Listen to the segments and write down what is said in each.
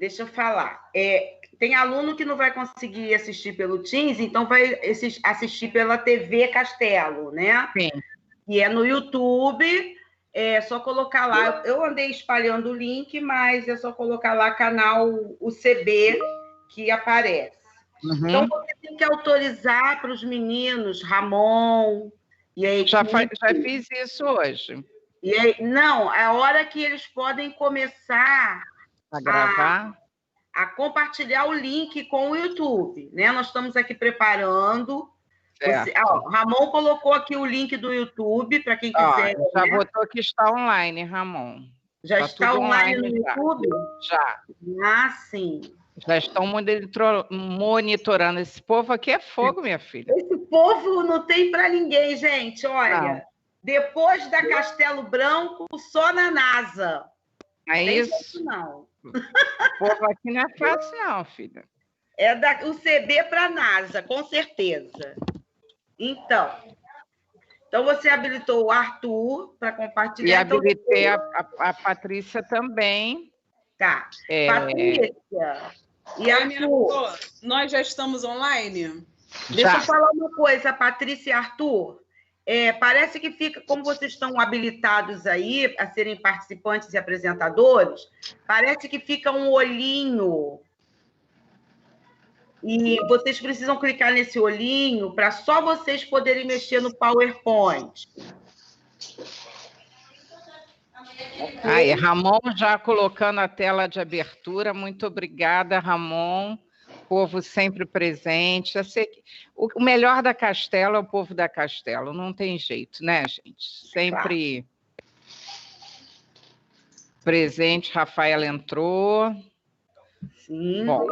deixa eu falar. Tem aluno que não vai conseguir assistir pelo Teams, então vai assistir pela TV Castelo, né? Sim. E é no YouTube, é só colocar lá. Eu andei espalhando o link, mas é só colocar lá canal UCB que aparece. Uhum. Então, você tem que autorizar para os meninos, Ramon e aí. Já fiz isso hoje. E aí, não, é a hora que eles podem começar a gravar, a compartilhar o link com o YouTube, né? Nós estamos aqui preparando. Ramon colocou aqui o link do YouTube para quem quiser. Já botou que está online, Ramon. Já está online no YouTube? Já. Ah, sim. Já estão monitorando. Esse povo aqui é fogo, minha filha. Esse povo não tem para ninguém, gente. Olha, não. Depois da Castelo Branco, só na NASA. É isso? Jeito, não. O povo aqui não é fácil, não, filha. É da UCB para a NASA, com certeza. Então você habilitou o Arthur para compartilhar. E habilitei a Patrícia também. Tá. Patrícia e Arthur. Nós já estamos online? Deixa eu falar uma coisa, Patrícia e Arthur. Parece que fica, como vocês estão habilitados aí a serem participantes e apresentadores, parece que fica um olhinho. E vocês precisam clicar nesse olhinho para só vocês poderem mexer no PowerPoint. Aí, Ramon já colocando a tela de abertura. Muito obrigada, Ramon. Povo sempre presente. O melhor da Castelo é o povo da Castelo. Não tem jeito, né, gente? Sempre presente. Rafaela entrou. Sim. Bom,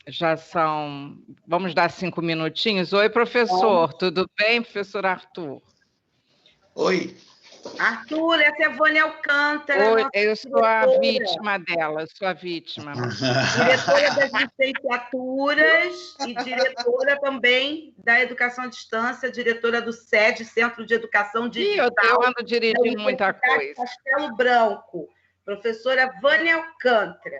já são... Vamos dar 5 minutinhos? Oi, professor. Tudo bem, professor Arthur? Oi. Arthur, essa é a Vânia Alcântara. Oi, eu sou a vítima dela, sou a vítima. Diretora das licenciaturas e diretora também da Educação à Distância, diretora do SED, Centro de Educação Digital. Eu ando dirigindo muita coisa. Castelo Branco. Professora Vânia Alcântara.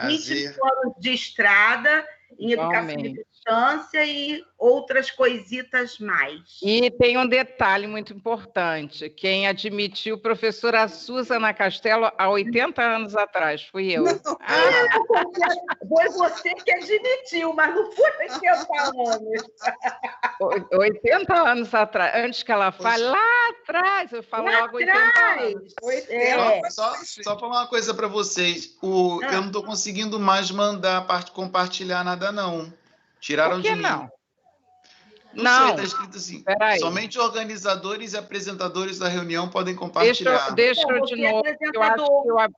25 anos de estrada em educação de distância e outras coisitas mais. E tem um detalhe muito importante. Quem admitiu a professora Suzana Castelo há 80 anos atrás, fui eu. Foi você que admitiu, mas não foi 80 anos. 80 anos atrás. Antes que ela fale, lá atrás, eu falo logo 80 anos. Só falar uma coisa para vocês. Eu não estou conseguindo mais mandar compartilhar nada, não. Tiraram de mim. Não. Não sei, está escrito assim. Somente organizadores e apresentadores da reunião podem compartilhar. Deixa eu de novo. Eu acho que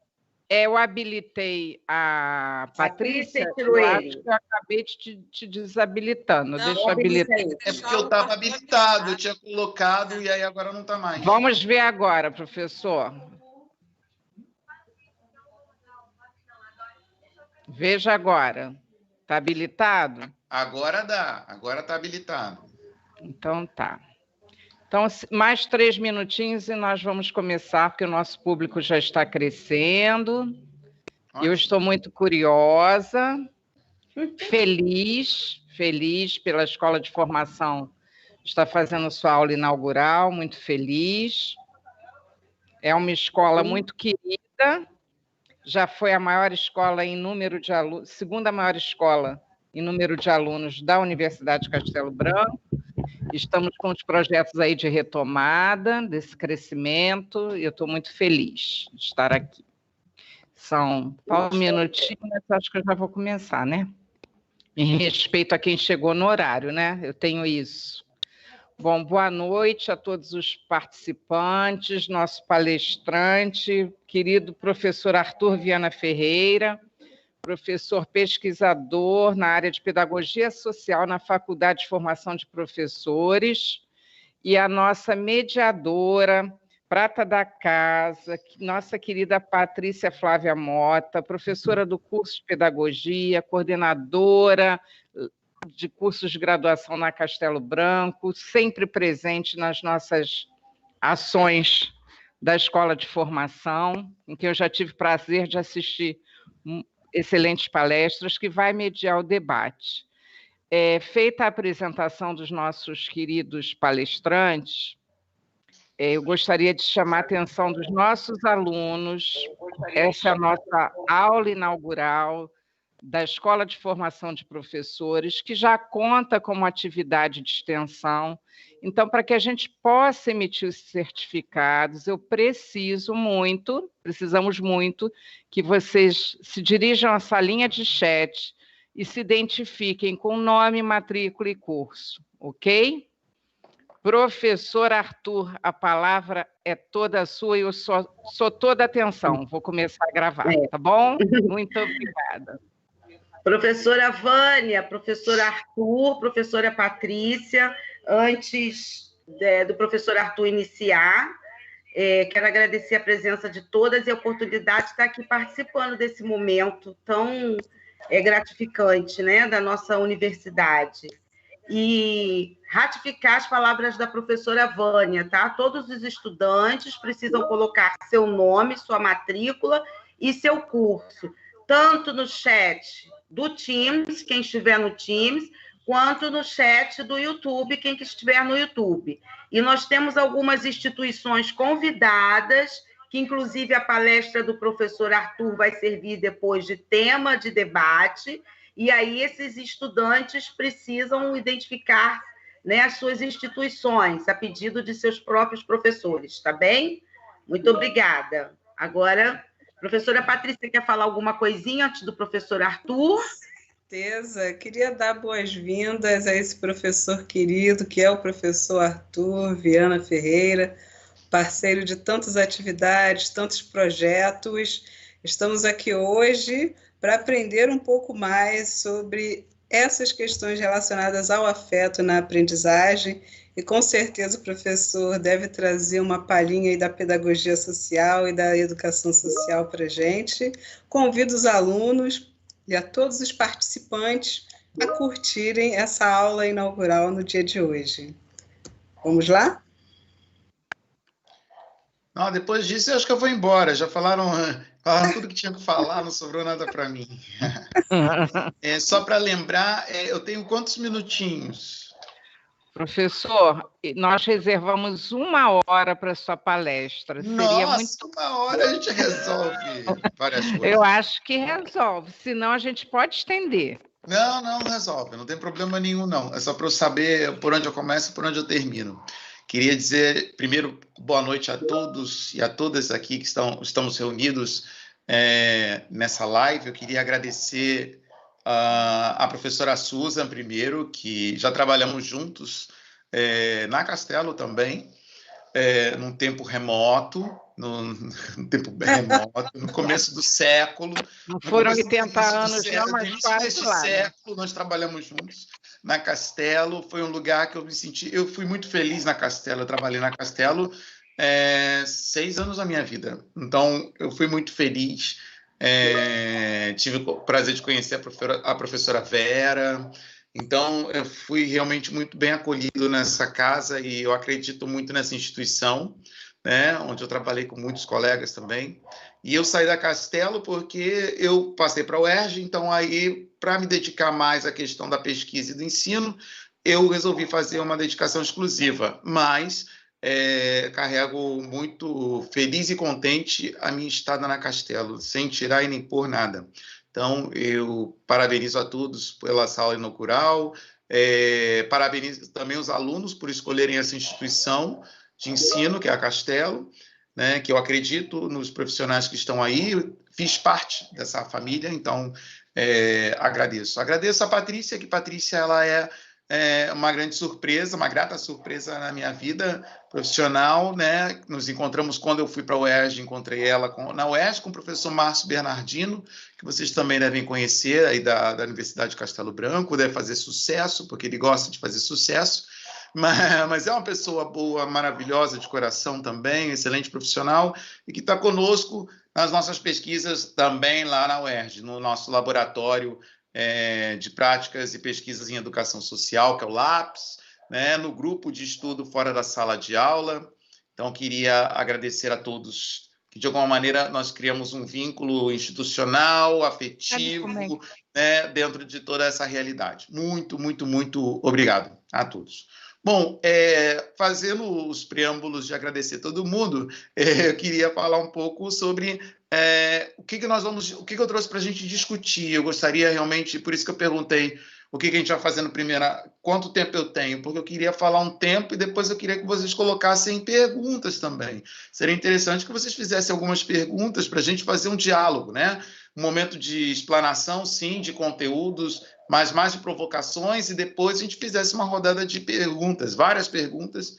eu habilitei a Patrícia. Eu acho que eu acabei te desabilitando. Deixa eu habilitar. É porque eu estava habilitado, eu tinha colocado e aí agora não está mais. Vamos ver agora, professor. Veja agora. Está habilitado? Agora dá, agora está habilitado. Então tá. Então, mais 3 minutinhos e nós vamos começar, porque o nosso público já está crescendo. Ótimo. Eu estou muito curiosa, feliz pela Escola de Formação estar fazendo sua aula inaugural, muito feliz. É uma escola muito querida, já foi a maior escola em número de alunos, segunda maior escola em número de alunos da Universidade de Castelo Branco. Estamos com os projetos aí de retomada desse crescimento e eu estou muito feliz de estar aqui. Só um minutinho, mas acho que eu já vou começar, né? Em respeito a quem chegou no horário, né? Eu tenho isso. Bom, boa noite a todos os participantes, nosso palestrante, querido professor Arthur Viana Ferreira, professor pesquisador na área de Pedagogia Social na Faculdade de Formação de Professores, e a nossa mediadora, prata da casa, nossa querida Patrícia Flávia Mota, professora do curso de Pedagogia, coordenadora de cursos de graduação na Castelo Branco, sempre presente nas nossas ações da Escola de Formação, em que eu já tive prazer de assistir excelentes palestras que vai mediar o debate. Feita a apresentação dos nossos queridos palestrantes, eu gostaria de chamar a atenção dos nossos alunos. Essa é a nossa aula inaugural da Escola de Formação de Professores, que já conta como atividade de extensão. Então, para que a gente possa emitir os certificados, precisamos muito que vocês se dirijam à salinha de chat e se identifiquem com nome, matrícula e curso, ok? Professor Arthur, a palavra é toda sua e eu sou toda atenção. Vou começar a gravar, tá bom? Muito obrigada. Professora Vânia, professor Arthur, professora Patrícia, antes do professor Arthur iniciar, quero agradecer a presença de todas e a oportunidade de estar aqui participando desse momento tão gratificante, né, da nossa universidade. E ratificar as palavras da professora Vânia, tá? Todos os estudantes precisam colocar seu nome, sua matrícula e seu curso, tanto no chat do Teams, quem estiver no Teams, quanto no chat do YouTube, quem estiver no YouTube. E nós temos algumas instituições convidadas, que inclusive a palestra do professor Arthur vai servir depois de tema de debate, e aí esses estudantes precisam identificar, né, as suas instituições, a pedido de seus próprios professores, tá bem? Muito obrigada. Agora, professora Patrícia, quer falar alguma coisinha antes do professor Arthur? Certeza. Queria dar boas-vindas a esse professor querido, que é o professor Arthur Viana Ferreira, parceiro de tantas atividades, tantos projetos. Estamos aqui hoje para aprender um pouco mais sobre essas questões relacionadas ao afeto na aprendizagem, e com certeza o professor deve trazer uma palhinha aí da pedagogia social e da educação social para a gente. Convido os alunos e a todos os participantes a curtirem essa aula inaugural no dia de hoje. Vamos lá? Não, depois disso, eu acho que eu vou embora. Já falaram tudo que tinha que falar, não sobrou nada para mim. Só para lembrar, eu tenho quantos minutinhos? Professor, nós reservamos 1 hora para a sua palestra. Nossa, 1 hora a gente resolve várias coisas. Eu acho que resolve, senão a gente pode estender. Não resolve, não tem problema nenhum, não. É só para eu saber por onde eu começo e por onde eu termino. Queria dizer, primeiro, boa noite a todos e a todas aqui que estamos reunidos nessa live. Eu queria agradecer a professora Susan, primeiro, que já trabalhamos juntos na Castelo também, num tempo remoto, no começo do século. Não foram 80 anos, não, mas quase lá. Século, nós trabalhamos juntos na Castelo. Foi um lugar que eu fui muito feliz na Castelo. Eu trabalhei na Castelo 6 anos da minha vida. Então, eu fui muito feliz. Tive o prazer de conhecer a professora Vera. Então, eu fui realmente muito bem acolhido nessa casa e eu acredito muito nessa instituição, né, onde eu trabalhei com muitos colegas também. E eu saí da Castelo porque eu passei para a UERJ, então aí, para me dedicar mais à questão da pesquisa e do ensino, eu resolvi fazer uma dedicação exclusiva, mas carrego muito feliz e contente a minha estada na Castelo, sem tirar e nem pôr nada. Então, eu parabenizo a todos pela aula inaugural, parabenizo também os alunos por escolherem essa instituição de ensino, que é a Castelo, né, que eu acredito nos profissionais que estão aí, fiz parte dessa família, então agradeço. Agradeço a Patrícia, que Patrícia ela é uma grande surpresa, uma grata surpresa na minha vida profissional, né? Nos encontramos quando eu fui para a UERJ, encontrei ela na UERJ com o professor Márcio Bernardino, que vocês também devem conhecer, aí da Universidade de Castelo Branco, deve fazer sucesso, porque ele gosta de fazer sucesso, mas é uma pessoa boa, maravilhosa de coração também, excelente profissional, e que está conosco nas nossas pesquisas também lá na UERJ, no nosso laboratório de práticas e pesquisas em educação social, que é o LAPS, né, no grupo de estudo fora da sala de aula. Então, queria agradecer a todos que que, de alguma maneira, nós criamos um vínculo institucional, afetivo, né, dentro de toda essa realidade. Muito, muito, muito obrigado a todos. Bom, fazendo os preâmbulos de agradecer todo mundo, eu queria falar um pouco sobre o que eu trouxe para a gente discutir. Eu gostaria realmente, por isso que eu perguntei o que a gente vai fazer no primeiro, quanto tempo eu tenho, porque eu queria falar um tempo e depois eu queria que vocês colocassem perguntas também. Seria interessante que vocês fizessem algumas perguntas para a gente fazer um diálogo, né? Um momento de explanação, sim, de conteúdos, mas mais de provocações, e depois a gente fizesse uma rodada de perguntas, várias perguntas.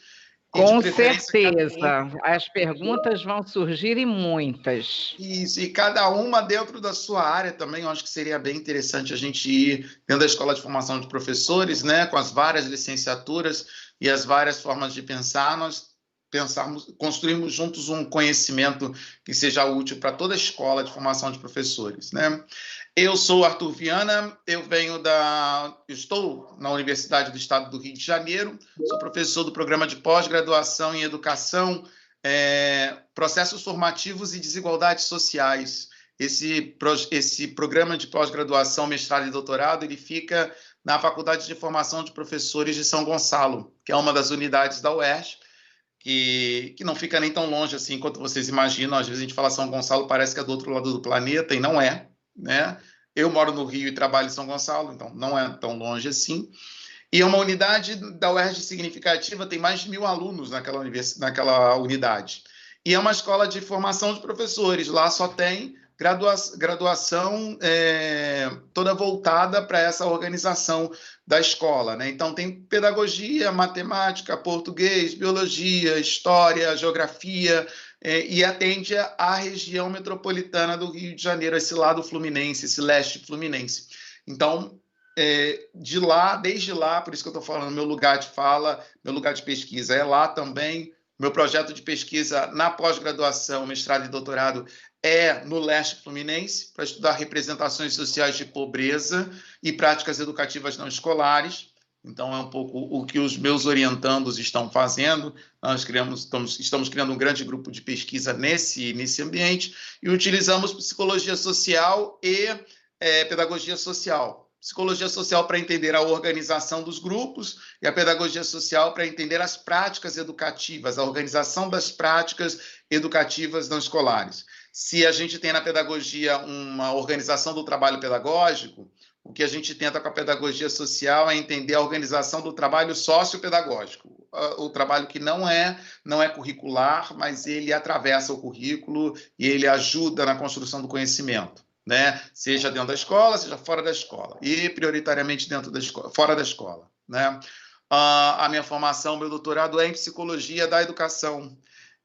Com certeza, as perguntas vão surgir e muitas. Isso, e cada uma dentro da sua área também. Eu acho que seria bem interessante a gente ir dentro da Escola de Formação de Professores, né, com as várias licenciaturas e as várias formas de pensar, nós construirmos juntos um conhecimento que seja útil para toda a Escola de Formação de Professores, né? Eu sou Arthur Viana, eu estou na Universidade do Estado do Rio de Janeiro, sou professor do programa de pós-graduação em Educação, Processos Formativos e Desigualdades Sociais. Esse programa de pós-graduação, mestrado e doutorado, ele fica na Faculdade de Formação de Professores de São Gonçalo, que é uma das unidades da UERJ, que não fica nem tão longe assim quanto vocês imaginam. Às vezes a gente fala São Gonçalo, parece que é do outro lado do planeta, e não é, né? Eu moro no Rio e trabalho em São Gonçalo, então não é tão longe assim. E é uma unidade da UERJ significativa, tem mais de 1.000 alunos naquela unidade. E é uma escola de formação de professores, lá só tem graduação toda voltada para essa organização da escola, né? Então tem pedagogia, matemática, português, biologia, história, geografia, e atende à região metropolitana do Rio de Janeiro, esse lado fluminense, esse leste fluminense. Então, desde lá, por isso que eu estou falando, meu lugar de fala, meu lugar de pesquisa é lá também. Meu projeto de pesquisa na pós-graduação, mestrado e doutorado é no leste fluminense, para estudar representações sociais de pobreza e práticas educativas não escolares. Então, é um pouco o que os meus orientandos estão fazendo. Nós estamos criando um grande grupo de pesquisa nesse ambiente e utilizamos psicologia social e pedagogia social. Psicologia social para entender a organização dos grupos e a pedagogia social para entender as práticas educativas, a organização das práticas educativas não escolares. Se a gente tem na pedagogia uma organização do trabalho pedagógico, o que a gente tenta com a pedagogia social é entender a organização do trabalho sociopedagógico, o trabalho que não é curricular, mas ele atravessa o currículo e ele ajuda na construção do conhecimento, né? Seja dentro da escola, seja fora da escola, e prioritariamente fora da escola, né? A minha formação, meu doutorado é em psicologia da educação,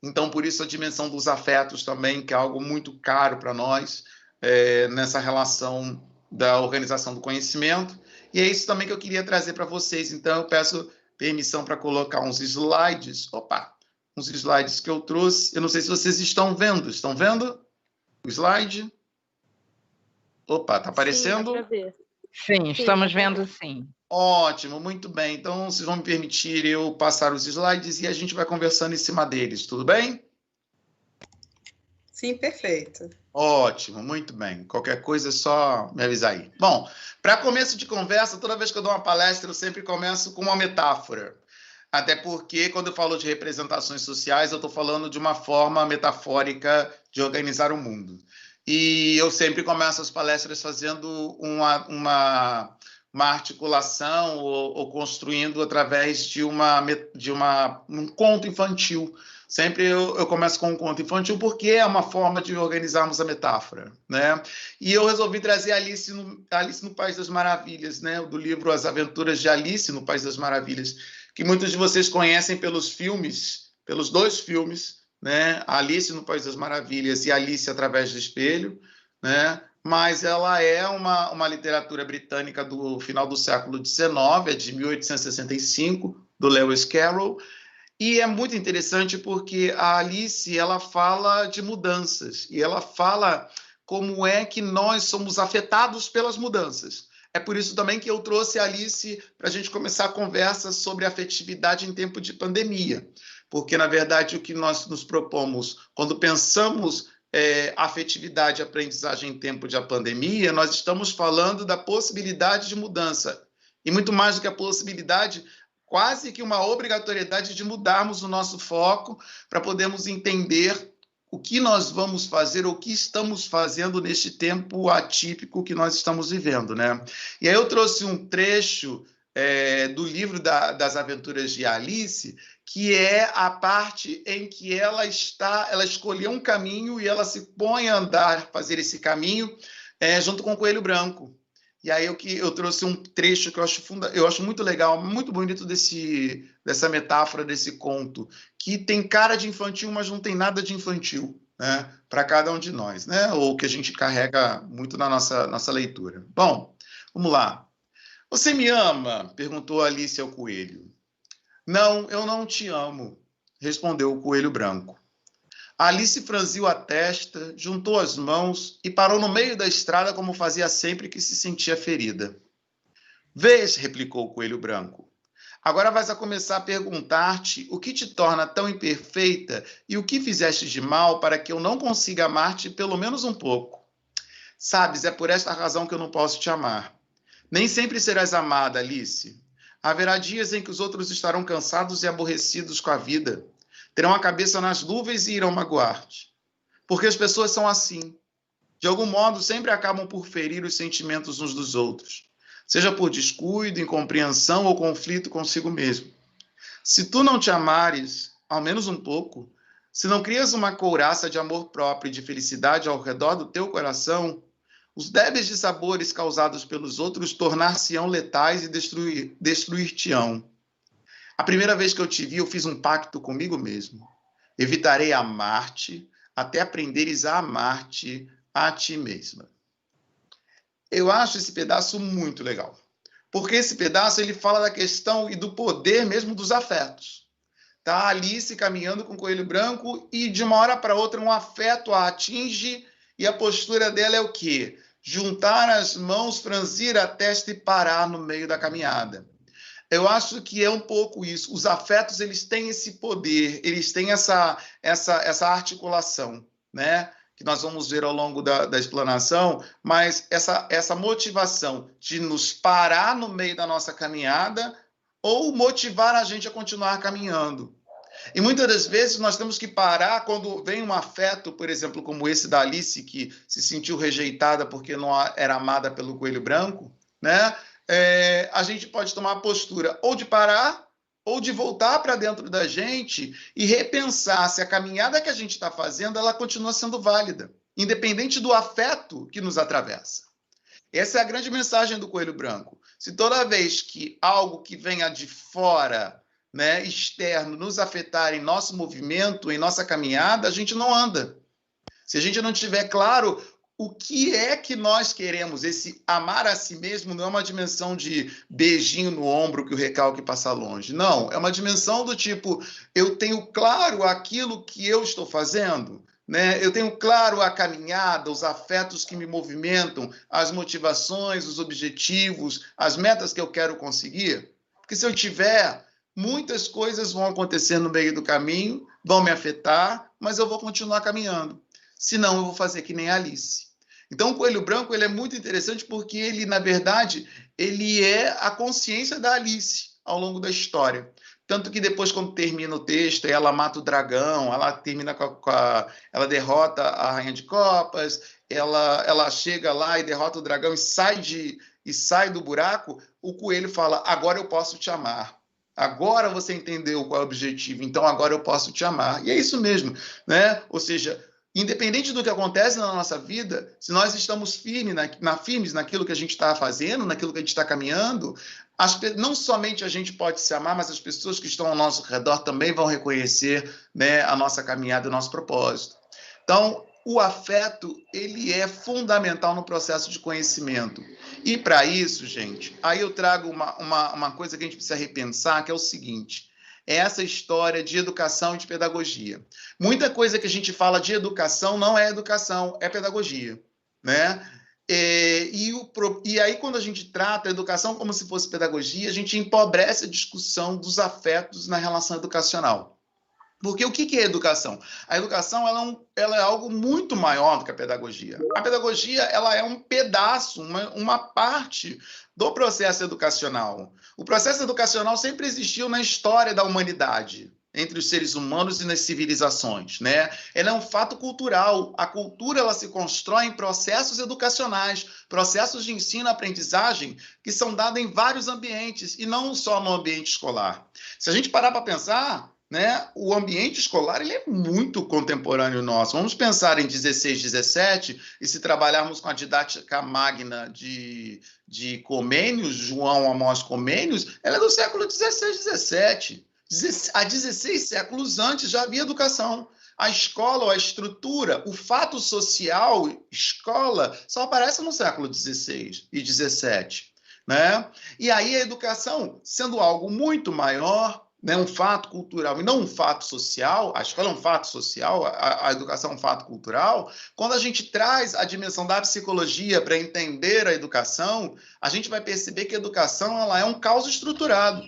então por isso a dimensão dos afetos também, que é algo muito caro para nós, nessa relação da organização do conhecimento, e é isso também que eu queria trazer para vocês. Então eu peço permissão para colocar uns slides, uns slides que eu trouxe. Eu não sei se vocês estão vendo o slide? Tá aparecendo? Sim, estamos vendo sim. Ótimo, muito bem. Então, vocês vão me permitir eu passar os slides e a gente vai conversando em cima deles, tudo bem? Sim, perfeito. Ótimo, muito bem. Qualquer coisa é só me avisar aí. Bom, para começo de conversa, toda vez que eu dou uma palestra, eu sempre começo com uma metáfora. Até porque, quando eu falo de representações sociais, eu estou falando de uma forma metafórica de organizar o mundo. E eu sempre começo as palestras fazendo uma articulação ou construindo através de um conto infantil. Sempre eu começo com um conto infantil porque é uma forma de organizarmos a metáfora, né? E eu resolvi trazer Alice no País das Maravilhas, né? Do livro As Aventuras de Alice no País das Maravilhas, que muitos de vocês conhecem pelos dois filmes, né? Alice no País das Maravilhas e Alice através do Espelho, né? Mas ela é uma literatura britânica do final do século XIX, é de 1865, do Lewis Carroll. E é muito interessante porque a Alice, ela fala de mudanças e ela fala como é que nós somos afetados pelas mudanças. É por isso também que eu trouxe a Alice para a gente começar a conversa sobre afetividade em tempo de pandemia. porque, na verdade, o que nós nos propomos, quando pensamos afetividade e aprendizagem em tempo de pandemia, nós estamos falando da possibilidade de mudança. E muito mais do que a possibilidade, quase que uma obrigatoriedade de mudarmos o nosso foco para podermos entender o que nós vamos fazer, ou o que estamos fazendo neste tempo atípico que nós estamos vivendo, né? E aí eu trouxe um trecho do livro das Aventuras de Alice, que é a parte em que ela escolheu um caminho e ela se põe a andar, fazer esse caminho, junto com o Coelho Branco. E aí eu trouxe um trecho que eu acho muito legal, muito bonito dessa metáfora, desse conto, que tem cara de infantil, mas não tem nada de infantil, né, para cada um de nós, né, ou que a gente carrega muito na nossa leitura. Bom, vamos lá. Você me ama? Perguntou Alice ao coelho. Não, eu não te amo, respondeu o Coelho Branco. Alice franziu a testa, juntou as mãos e parou no meio da estrada como fazia sempre que se sentia ferida. Vês, replicou o Coelho Branco. Agora vais a começar a perguntar-te o que te torna tão imperfeita e o que fizeste de mal para que eu não consiga amar-te pelo menos um pouco. Sabes, é por esta razão que eu não posso te amar. Nem sempre serás amada, Alice. Haverá dias em que os outros estarão cansados e aborrecidos com a vida. Terão a cabeça nas nuvens e irão magoar-te. Porque as pessoas são assim. De algum modo, sempre acabam por ferir os sentimentos uns dos outros. Seja por descuido, incompreensão ou conflito consigo mesmo. Se tu não te amares, ao menos um pouco, se não crias uma couraça de amor próprio e de felicidade ao redor do teu coração, os débeis dissabores causados pelos outros tornar-se-ão letais e destruir-te-ão. A primeira vez que eu te vi, eu fiz um pacto comigo mesmo. Evitarei amar-te até aprenderes a amar-te a ti mesma. Eu acho esse pedaço muito legal, porque esse pedaço ele fala da questão e do poder mesmo dos afetos. Tá Alice caminhando com o Coelho Branco e de uma hora para outra um afeto a atinge e a postura dela é o quê? Juntar as mãos, franzir a testa e parar no meio da caminhada. Eu acho que é um pouco isso. Os afetos, eles têm esse poder, eles têm essa articulação, né? Que nós vamos ver ao longo da explanação, mas essa motivação de nos parar no meio da nossa caminhada ou motivar a gente a continuar caminhando. E muitas das vezes nós temos que parar quando vem um afeto, por exemplo, como esse da Alice, que se sentiu rejeitada porque não era amada pelo Coelho Branco, né? A gente pode tomar a postura ou de parar ou de voltar para dentro da gente e repensar se a caminhada que a gente está fazendo ela continua sendo válida, independente do afeto que nos atravessa. Essa é a grande mensagem do Coelho Branco. Se toda vez que algo que venha de fora, né, externo, nos afetar em nosso movimento, em nossa caminhada, a gente não anda. Se a gente não tiver claro o que é que nós queremos, esse amar a si mesmo não é uma dimensão de beijinho no ombro que o recalque passa longe. Não, é uma dimensão do tipo, eu tenho claro aquilo que eu estou fazendo, né? Eu tenho claro a caminhada, os afetos que me movimentam, as motivações, os objetivos, as metas que eu quero conseguir. Porque se eu tiver, muitas coisas vão acontecer no meio do caminho, vão me afetar, mas eu vou continuar caminhando. Senão eu vou fazer que nem a Alice. Então o Coelho Branco ele é muito interessante porque ele, na verdade, ele é a consciência da Alice ao longo da história. Tanto que depois, quando termina o texto, ela mata o dragão, ela termina ela derrota a Rainha de Copas, ela chega lá e derrota o dragão e sai do buraco, o coelho fala, agora eu posso te amar. Agora você entendeu qual é o objetivo, então agora eu posso te amar. E é isso mesmo, né? Ou seja, independente do que acontece na nossa vida, se nós estamos firmes naquilo que a gente está fazendo, naquilo que a gente está caminhando, não somente a gente pode se amar, mas as pessoas que estão ao nosso redor também vão reconhecer, né, a nossa caminhada e o nosso propósito. Então, o afeto, ele é fundamental no processo de conhecimento. E para isso, gente, aí eu trago uma coisa que a gente precisa repensar, que é o seguinte, é essa história de educação e de pedagogia. Muita coisa que a gente fala de educação não é educação, é pedagogia, né? E aí, quando a gente trata a educação como se fosse pedagogia, a gente empobrece a discussão dos afetos na relação educacional. Porque o que é educação? A educação ela é algo muito maior do que a pedagogia. A pedagogia ela é um pedaço, uma parte do processo educacional. O processo educacional sempre existiu na história da humanidade, entre os seres humanos e nas civilizações, né? Ela é um fato cultural. A cultura ela se constrói em processos educacionais, processos de ensino-aprendizagem que são dados em vários ambientes e não só no ambiente escolar. Se a gente parar para pensar, né, o ambiente escolar ele é muito contemporâneo nosso. Vamos pensar em 16, 17, e se trabalharmos com a didática magna de Comênios, João Amós Comênios, ela é do século 16, 17. Há 16 séculos antes já havia educação. A escola, a estrutura, o fato social, escola, só aparece no século 16 e 17. Né? E aí a educação, sendo algo muito maior, né, um fato cultural e não um fato social, a escola é um fato social, a educação é um fato cultural, quando a gente traz a dimensão da psicologia para entender a educação, a gente vai perceber que a educação ela é um caos estruturado.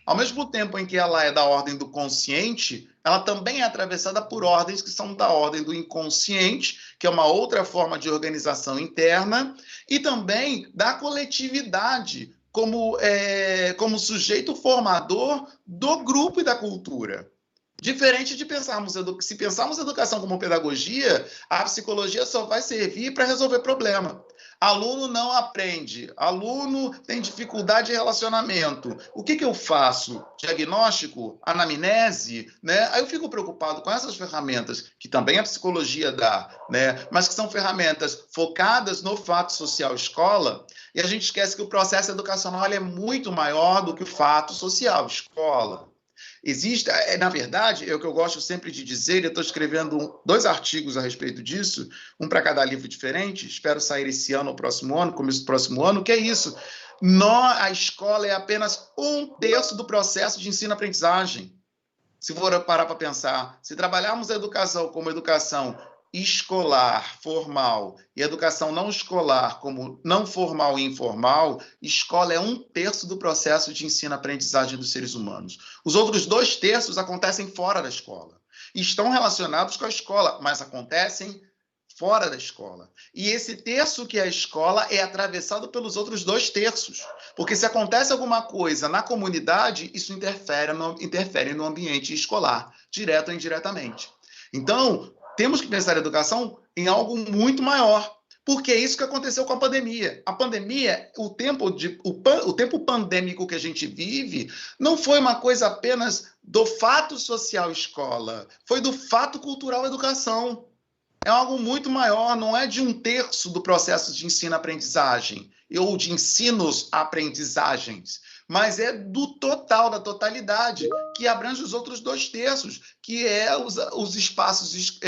Ao mesmo tempo em que ela é da ordem do consciente, ela também é atravessada por ordens que são da ordem do inconsciente, que é uma outra forma de organização interna, e também da coletividade, como sujeito formador do grupo e da cultura. Diferente de se pensarmos educação como pedagogia, a psicologia só vai servir para resolver problema. Aluno não aprende, aluno tem dificuldade de relacionamento. O que eu faço? Diagnóstico? Anamnese? Né? Aí eu fico preocupado com essas ferramentas, que também a psicologia dá, né? Mas que são ferramentas focadas no fato social escola, e a gente esquece que o processo educacional é muito maior do que o fato social escola. Existe, na verdade, é o que eu gosto sempre de dizer, eu estou escrevendo 2 artigos a respeito disso, um para cada livro diferente, espero sair esse ano ou próximo ano, começo do próximo ano, que é isso. A escola é apenas 1/3 do processo de ensino-aprendizagem. Se for parar para pensar, se trabalharmos a educação como educação escolar, formal, e educação não escolar como não formal e informal, escola é 1/3 do processo de ensino-aprendizagem dos seres humanos. Os outros 2/3 acontecem fora da escola. Estão relacionados com a escola, mas acontecem fora da escola. E esse terço que é a escola é atravessado pelos outros 2/3. Porque se acontece alguma coisa na comunidade, isso interfere no ambiente escolar, direto ou indiretamente. Então, temos que pensar a educação em algo muito maior, porque é isso que aconteceu com a pandemia. A pandemia, o tempo pandêmico que a gente vive, não foi uma coisa apenas do fato social escola, foi do fato cultural educação. É algo muito maior, não é de 1/3 do processo de ensino-aprendizagem, ou de ensinos-aprendizagens, mas é do total, da totalidade, que abrange os outros 2/3, que é os espaços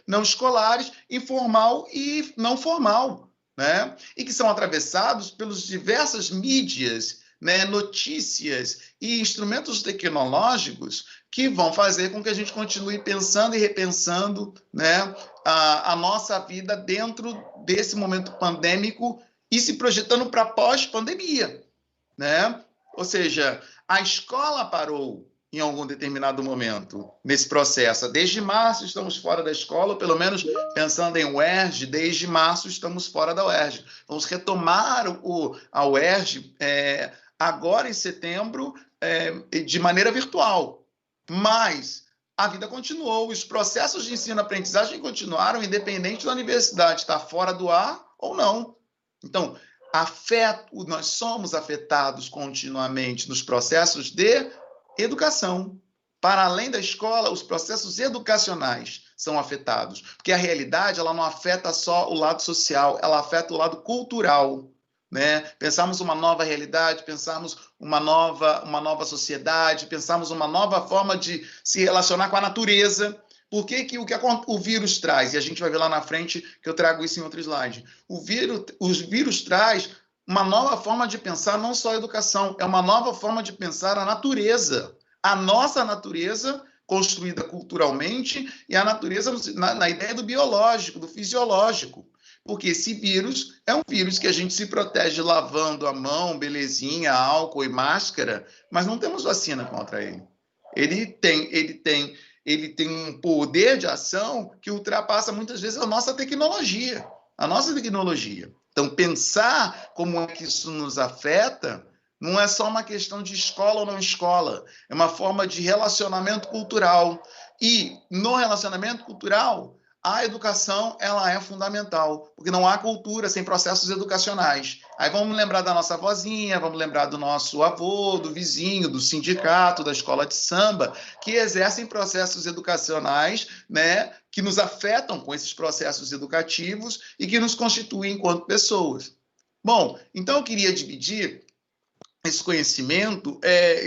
não escolares, informal e não formal, né? E que são atravessados pelas diversas mídias, né, notícias e instrumentos tecnológicos que vão fazer com que a gente continue pensando e repensando, né, a nossa vida dentro desse momento pandêmico e se projetando para pós-pandemia, né? Ou seja, a escola parou em algum determinado momento nesse processo. Desde março estamos fora da escola, ou pelo menos pensando em UERJ, desde março estamos fora da UERJ. Vamos retomar a UERJ agora em setembro de maneira virtual. Mas a vida continuou, os processos de ensino-aprendizagem continuaram, independente da universidade estar fora do ar ou não. Então, nós somos afetados continuamente nos processos de educação. Para além da escola, os processos educacionais são afetados, porque a realidade ela não afeta só o lado social, ela afeta o lado cultural. Né? Pensarmos uma nova realidade, pensarmos uma nova sociedade, pensarmos uma nova forma de se relacionar com a natureza. Porque o vírus traz, e a gente vai ver lá na frente que eu trago isso em outro slide, os vírus traz uma nova forma de pensar não só a educação, é uma nova forma de pensar a natureza. A nossa natureza construída culturalmente e a natureza na ideia do biológico, do fisiológico. Porque esse vírus é um vírus que a gente se protege lavando a mão, belezinha, álcool e máscara, mas não temos vacina contra ele. Ele tem ele tem um poder de ação que ultrapassa muitas vezes a nossa tecnologia. Então, pensar como é que isso nos afeta não é só uma questão de escola ou não escola, é uma forma de relacionamento cultural. E no relacionamento cultural, a educação ela é fundamental, porque não há cultura sem processos educacionais. Aí vamos lembrar da nossa vozinha, vamos lembrar do nosso avô, do vizinho, do sindicato, da escola de samba, que exercem processos educacionais, né, que nos afetam com esses processos educativos e que nos constituem enquanto pessoas. Bom, então eu queria dividir esse conhecimento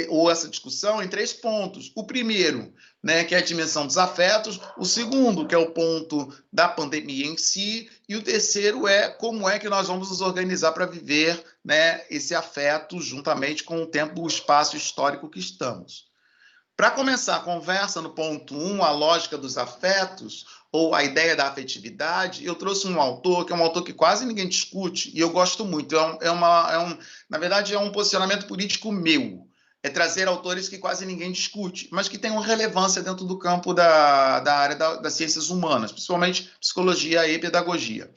ou essa discussão em 3 pontos. O primeiro, né, que é a dimensão dos afetos. O segundo, que é o ponto da pandemia em si. E o terceiro é como é que nós vamos nos organizar para viver, né, esse afeto juntamente com o tempo, o espaço histórico que estamos. Para começar a conversa, no ponto 1, a lógica dos afetos, ou a ideia da afetividade, eu trouxe um autor, que é um autor que quase ninguém discute, e eu gosto muito. Na verdade, é um posicionamento político meu. É trazer autores que quase ninguém discute, mas que têm uma relevância dentro do campo da área das ciências humanas, principalmente psicologia e pedagogia.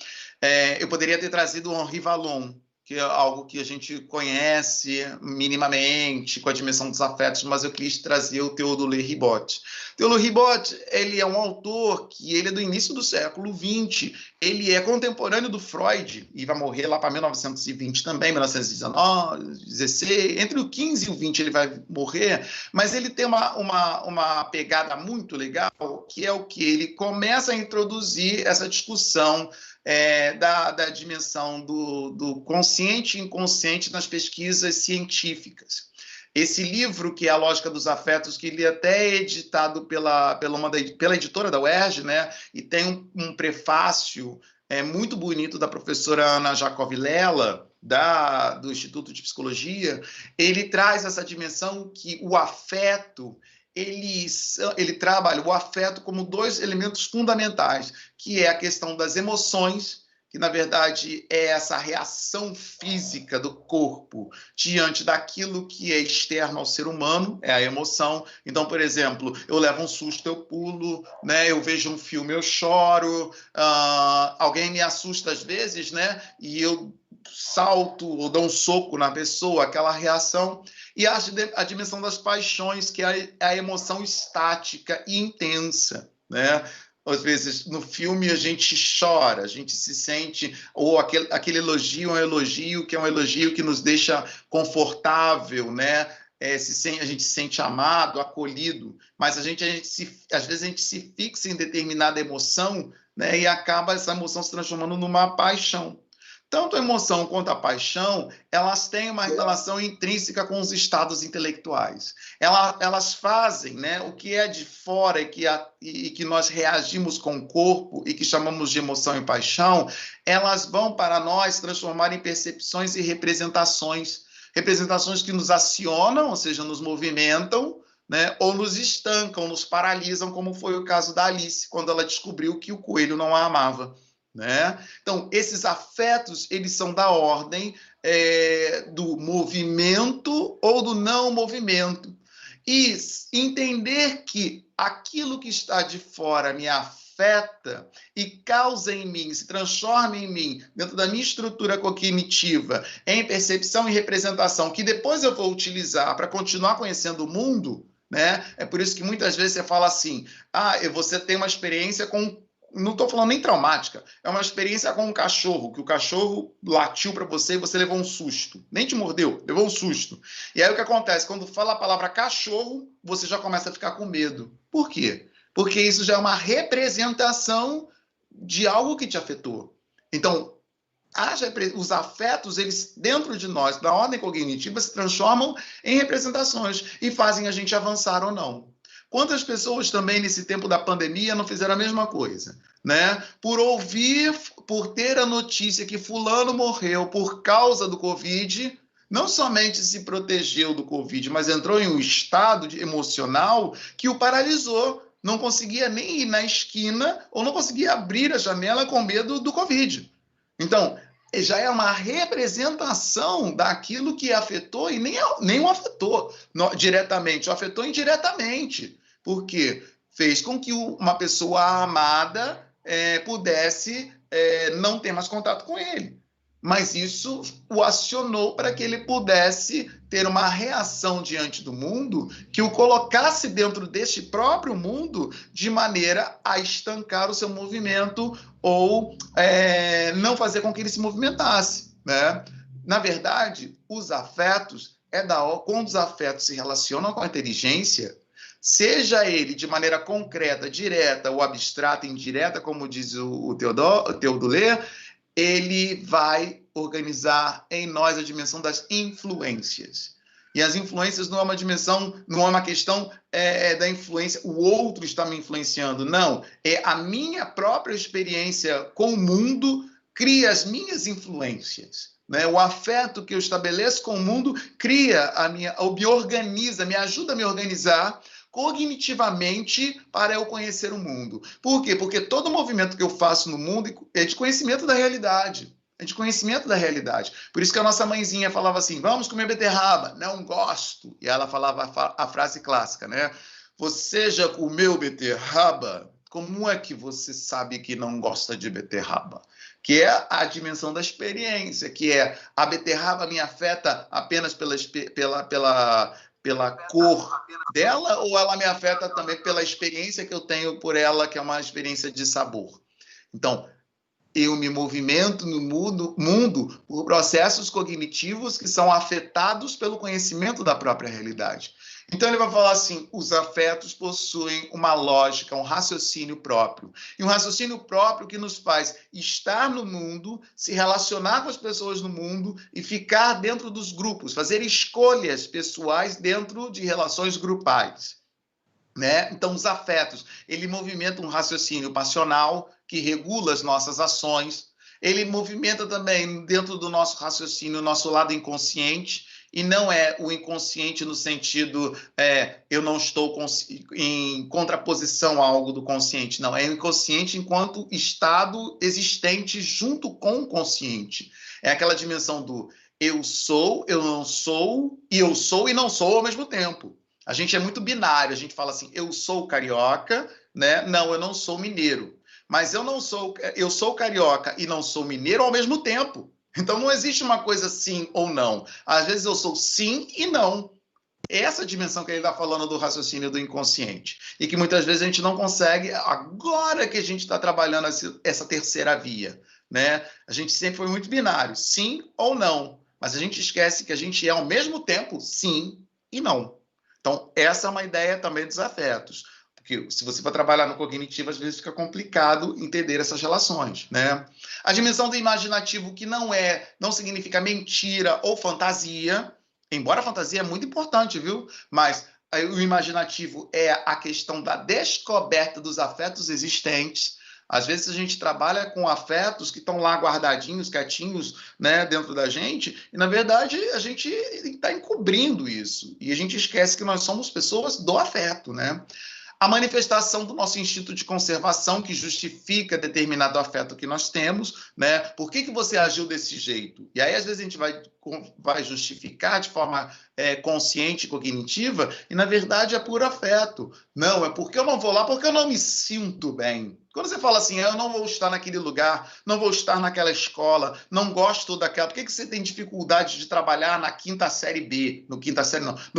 Eu poderia ter trazido o Henri Vallon, que é algo que a gente conhece minimamente, com a dimensão dos afetos, mas eu quis trazer o Théodule Ribot. Théodule Ribot, ele é um autor que ele é do início do século XX, ele é contemporâneo do Freud, e vai morrer lá para 1920 também, 1919, 16, entre o 15 e o 20 ele vai morrer, mas ele tem uma pegada muito legal, que é o que ele começa a introduzir essa discussão da dimensão do consciente e inconsciente nas pesquisas científicas. Esse livro, que é A Lógica dos Afetos, que ele até é editado pela editora da UERJ, né? E tem um prefácio muito bonito da professora Ana Jacob Vilela, do Instituto de Psicologia. Ele traz essa dimensão que o afeto, ele trabalha o afeto como 2 elementos fundamentais, que é a questão das emoções, que, na verdade, é essa reação física do corpo diante daquilo que é externo ao ser humano, é a emoção. Então, por exemplo, eu levo um susto, eu pulo, né? Eu vejo um filme, eu choro, alguém me assusta às vezes, né? E eu salto ou dou um soco na pessoa, aquela reação. E a dimensão das paixões, que é a emoção estática e intensa, né? Às vezes, no filme, a gente chora, a gente se sente... Ou aquele elogio é um elogio que é um elogio que nos deixa confortável, né? A gente se sente amado, acolhido, mas às vezes a gente se fixa em determinada emoção, né? E acaba essa emoção se transformando numa paixão. Tanto a emoção quanto a paixão, elas têm uma relação intrínseca com os estados intelectuais. Elas fazem, né, o que é de fora e que nós reagimos com o corpo e que chamamos de emoção e paixão, elas vão para nós transformar em percepções e representações. Representações que nos acionam, ou seja, nos movimentam, né, ou nos estancam, nos paralisam, como foi o caso da Alice, quando ela descobriu que o coelho não a amava. Né? Então, esses afetos, eles são da ordem do movimento ou do não movimento. E entender que aquilo que está de fora me afeta e causa em mim, se transforma em mim, dentro da minha estrutura cognitiva, em percepção e representação, que depois eu vou utilizar para continuar conhecendo o mundo, né? É por isso que muitas vezes você fala assim, você tem uma experiência com... Não estou falando nem traumática, é uma experiência com um cachorro, que o cachorro latiu para você e você levou um susto. Nem te mordeu, levou um susto. E aí o que acontece? Quando fala a palavra cachorro, você já começa a ficar com medo. Por quê? Porque isso já é uma representação de algo que te afetou. Então, os afetos, eles dentro de nós, na ordem cognitiva, se transformam em representações e fazem a gente avançar ou não. Quantas pessoas também nesse tempo da pandemia não fizeram a mesma coisa, né? Por ter a notícia que fulano morreu por causa do Covid, não somente se protegeu do Covid, mas entrou em um estado emocional que o paralisou. Não conseguia nem ir na esquina ou não conseguia abrir a janela com medo do Covid. Então, já é uma representação daquilo que afetou e nem o afetou diretamente, o afetou indiretamente. Porque fez com que uma pessoa amada pudesse não ter mais contato com ele. Mas isso o acionou para que ele pudesse ter uma reação diante do mundo que o colocasse dentro deste próprio mundo de maneira a estancar o seu movimento ou não fazer com que ele se movimentasse, né? Na verdade, os afetos, quando os afetos se relacionam com a inteligência, seja ele de maneira concreta, direta ou abstrata, indireta, como diz o Teodoler, ele vai organizar em nós a dimensão das influências. E as influências não é uma dimensão, não é uma questão da influência, o outro está me influenciando, não. É a minha própria experiência com o mundo cria as minhas influências. Né? O afeto que eu estabeleço com o mundo cria ou me organiza, me ajuda a me organizar cognitivamente para eu conhecer o mundo. Por quê? Porque todo movimento que eu faço no mundo é de conhecimento da realidade. É de conhecimento da realidade. Por isso que a nossa mãezinha falava assim, vamos comer beterraba. Não gosto. E ela falava a frase clássica, né? Você já comeu beterraba? Como é que você sabe que não gosta de beterraba? Que é a dimensão da experiência, que é a beterraba me afeta apenas pela cor dela, ou ela me afeta também pela experiência que eu tenho por ela, que é uma experiência de sabor. Então, eu me movimento no mundo por processos cognitivos que são afetados pelo conhecimento da própria realidade. Então, ele vai falar assim, os afetos possuem uma lógica, um raciocínio próprio. E um raciocínio próprio que nos faz estar no mundo, se relacionar com as pessoas no mundo e ficar dentro dos grupos, fazer escolhas pessoais dentro de relações grupais. Né? Então, os afetos, ele movimenta um raciocínio passional que regula as nossas ações. Ele movimenta também, dentro do nosso raciocínio, o nosso lado inconsciente, e não é o inconsciente no sentido, eu não estou em contraposição a algo do consciente, não. É o inconsciente enquanto estado existente junto com o consciente. É aquela dimensão do eu sou, eu não sou, e eu sou e não sou ao mesmo tempo. A gente é muito binário, a gente fala assim, eu sou carioca, né? Não, eu não sou mineiro. Mas eu sou carioca e não sou mineiro ao mesmo tempo. Então, não existe uma coisa sim ou não. Às vezes eu sou sim e não. Essa dimensão que ele está falando do raciocínio do inconsciente. E que muitas vezes a gente não consegue, agora que a gente está trabalhando essa terceira via. Né? A gente sempre foi muito binário, sim ou não. Mas a gente esquece que a gente é ao mesmo tempo sim e não. Então, essa é uma ideia também dos afetos. Porque se você for trabalhar no cognitivo, às vezes fica complicado entender essas relações, né? A dimensão do imaginativo, que não significa mentira ou fantasia, embora a fantasia é muito importante, viu? Mas o imaginativo é a questão da descoberta dos afetos existentes. Às vezes a gente trabalha com afetos que estão lá guardadinhos, quietinhos, né, dentro da gente, e na verdade a gente está encobrindo isso. E a gente esquece que nós somos pessoas do afeto, né? A manifestação do nosso instinto de conservação que justifica determinado afeto que nós temos, né? Por que você agiu desse jeito? E aí, às vezes, a gente vai justificar de forma consciente e cognitiva, e, na verdade, é puro afeto. Não, é porque eu não vou lá, porque eu não me sinto bem. Quando você fala assim, eu não vou estar naquele lugar, não vou estar naquela escola, não gosto daquela... Por que você tem dificuldade de trabalhar na quinta série B? No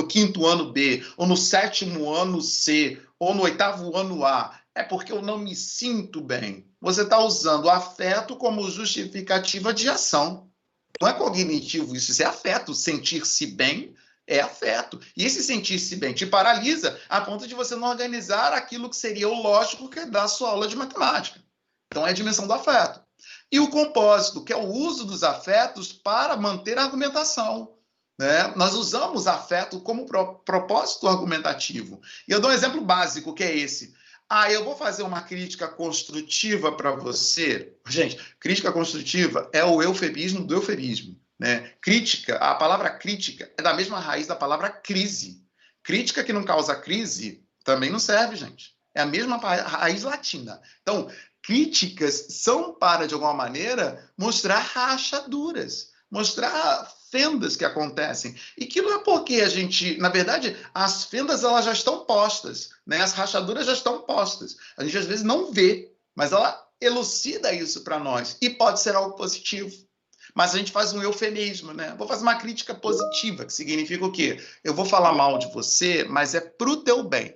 quinto ano B, ou no sétimo ano C, ou no oitavo ano A? É porque eu não me sinto bem. Você está usando o afeto como justificativa de ação. Não é cognitivo isso é afeto. Sentir-se bem é afeto. E esse sentir-se bem te paralisa a ponto de você não organizar aquilo que seria o lógico que é da sua aula de matemática. Então, é a dimensão do afeto. E o compósito, que é o uso dos afetos para manter a argumentação. Né? Nós usamos afeto como propósito argumentativo. E eu dou um exemplo básico, que é esse. Eu vou fazer uma crítica construtiva para você. Gente, crítica construtiva é o eufemismo do eufemismo. Né? Crítica, a palavra crítica é da mesma raiz da palavra crise. Crítica que não causa crise também não serve, gente. É a mesma raiz latina. Então, críticas são para, de alguma maneira, mostrar rachaduras. mostrar fendas que acontecem. E que não é porque a gente... Na verdade, as fendas elas já estão postas, né? As rachaduras já estão postas. A gente, às vezes, não vê, mas ela elucida isso para nós. E pode ser algo positivo. Mas a gente faz um eufemismo, né? Vou fazer uma crítica positiva, que significa o quê? Eu vou falar mal de você, mas é pro teu bem.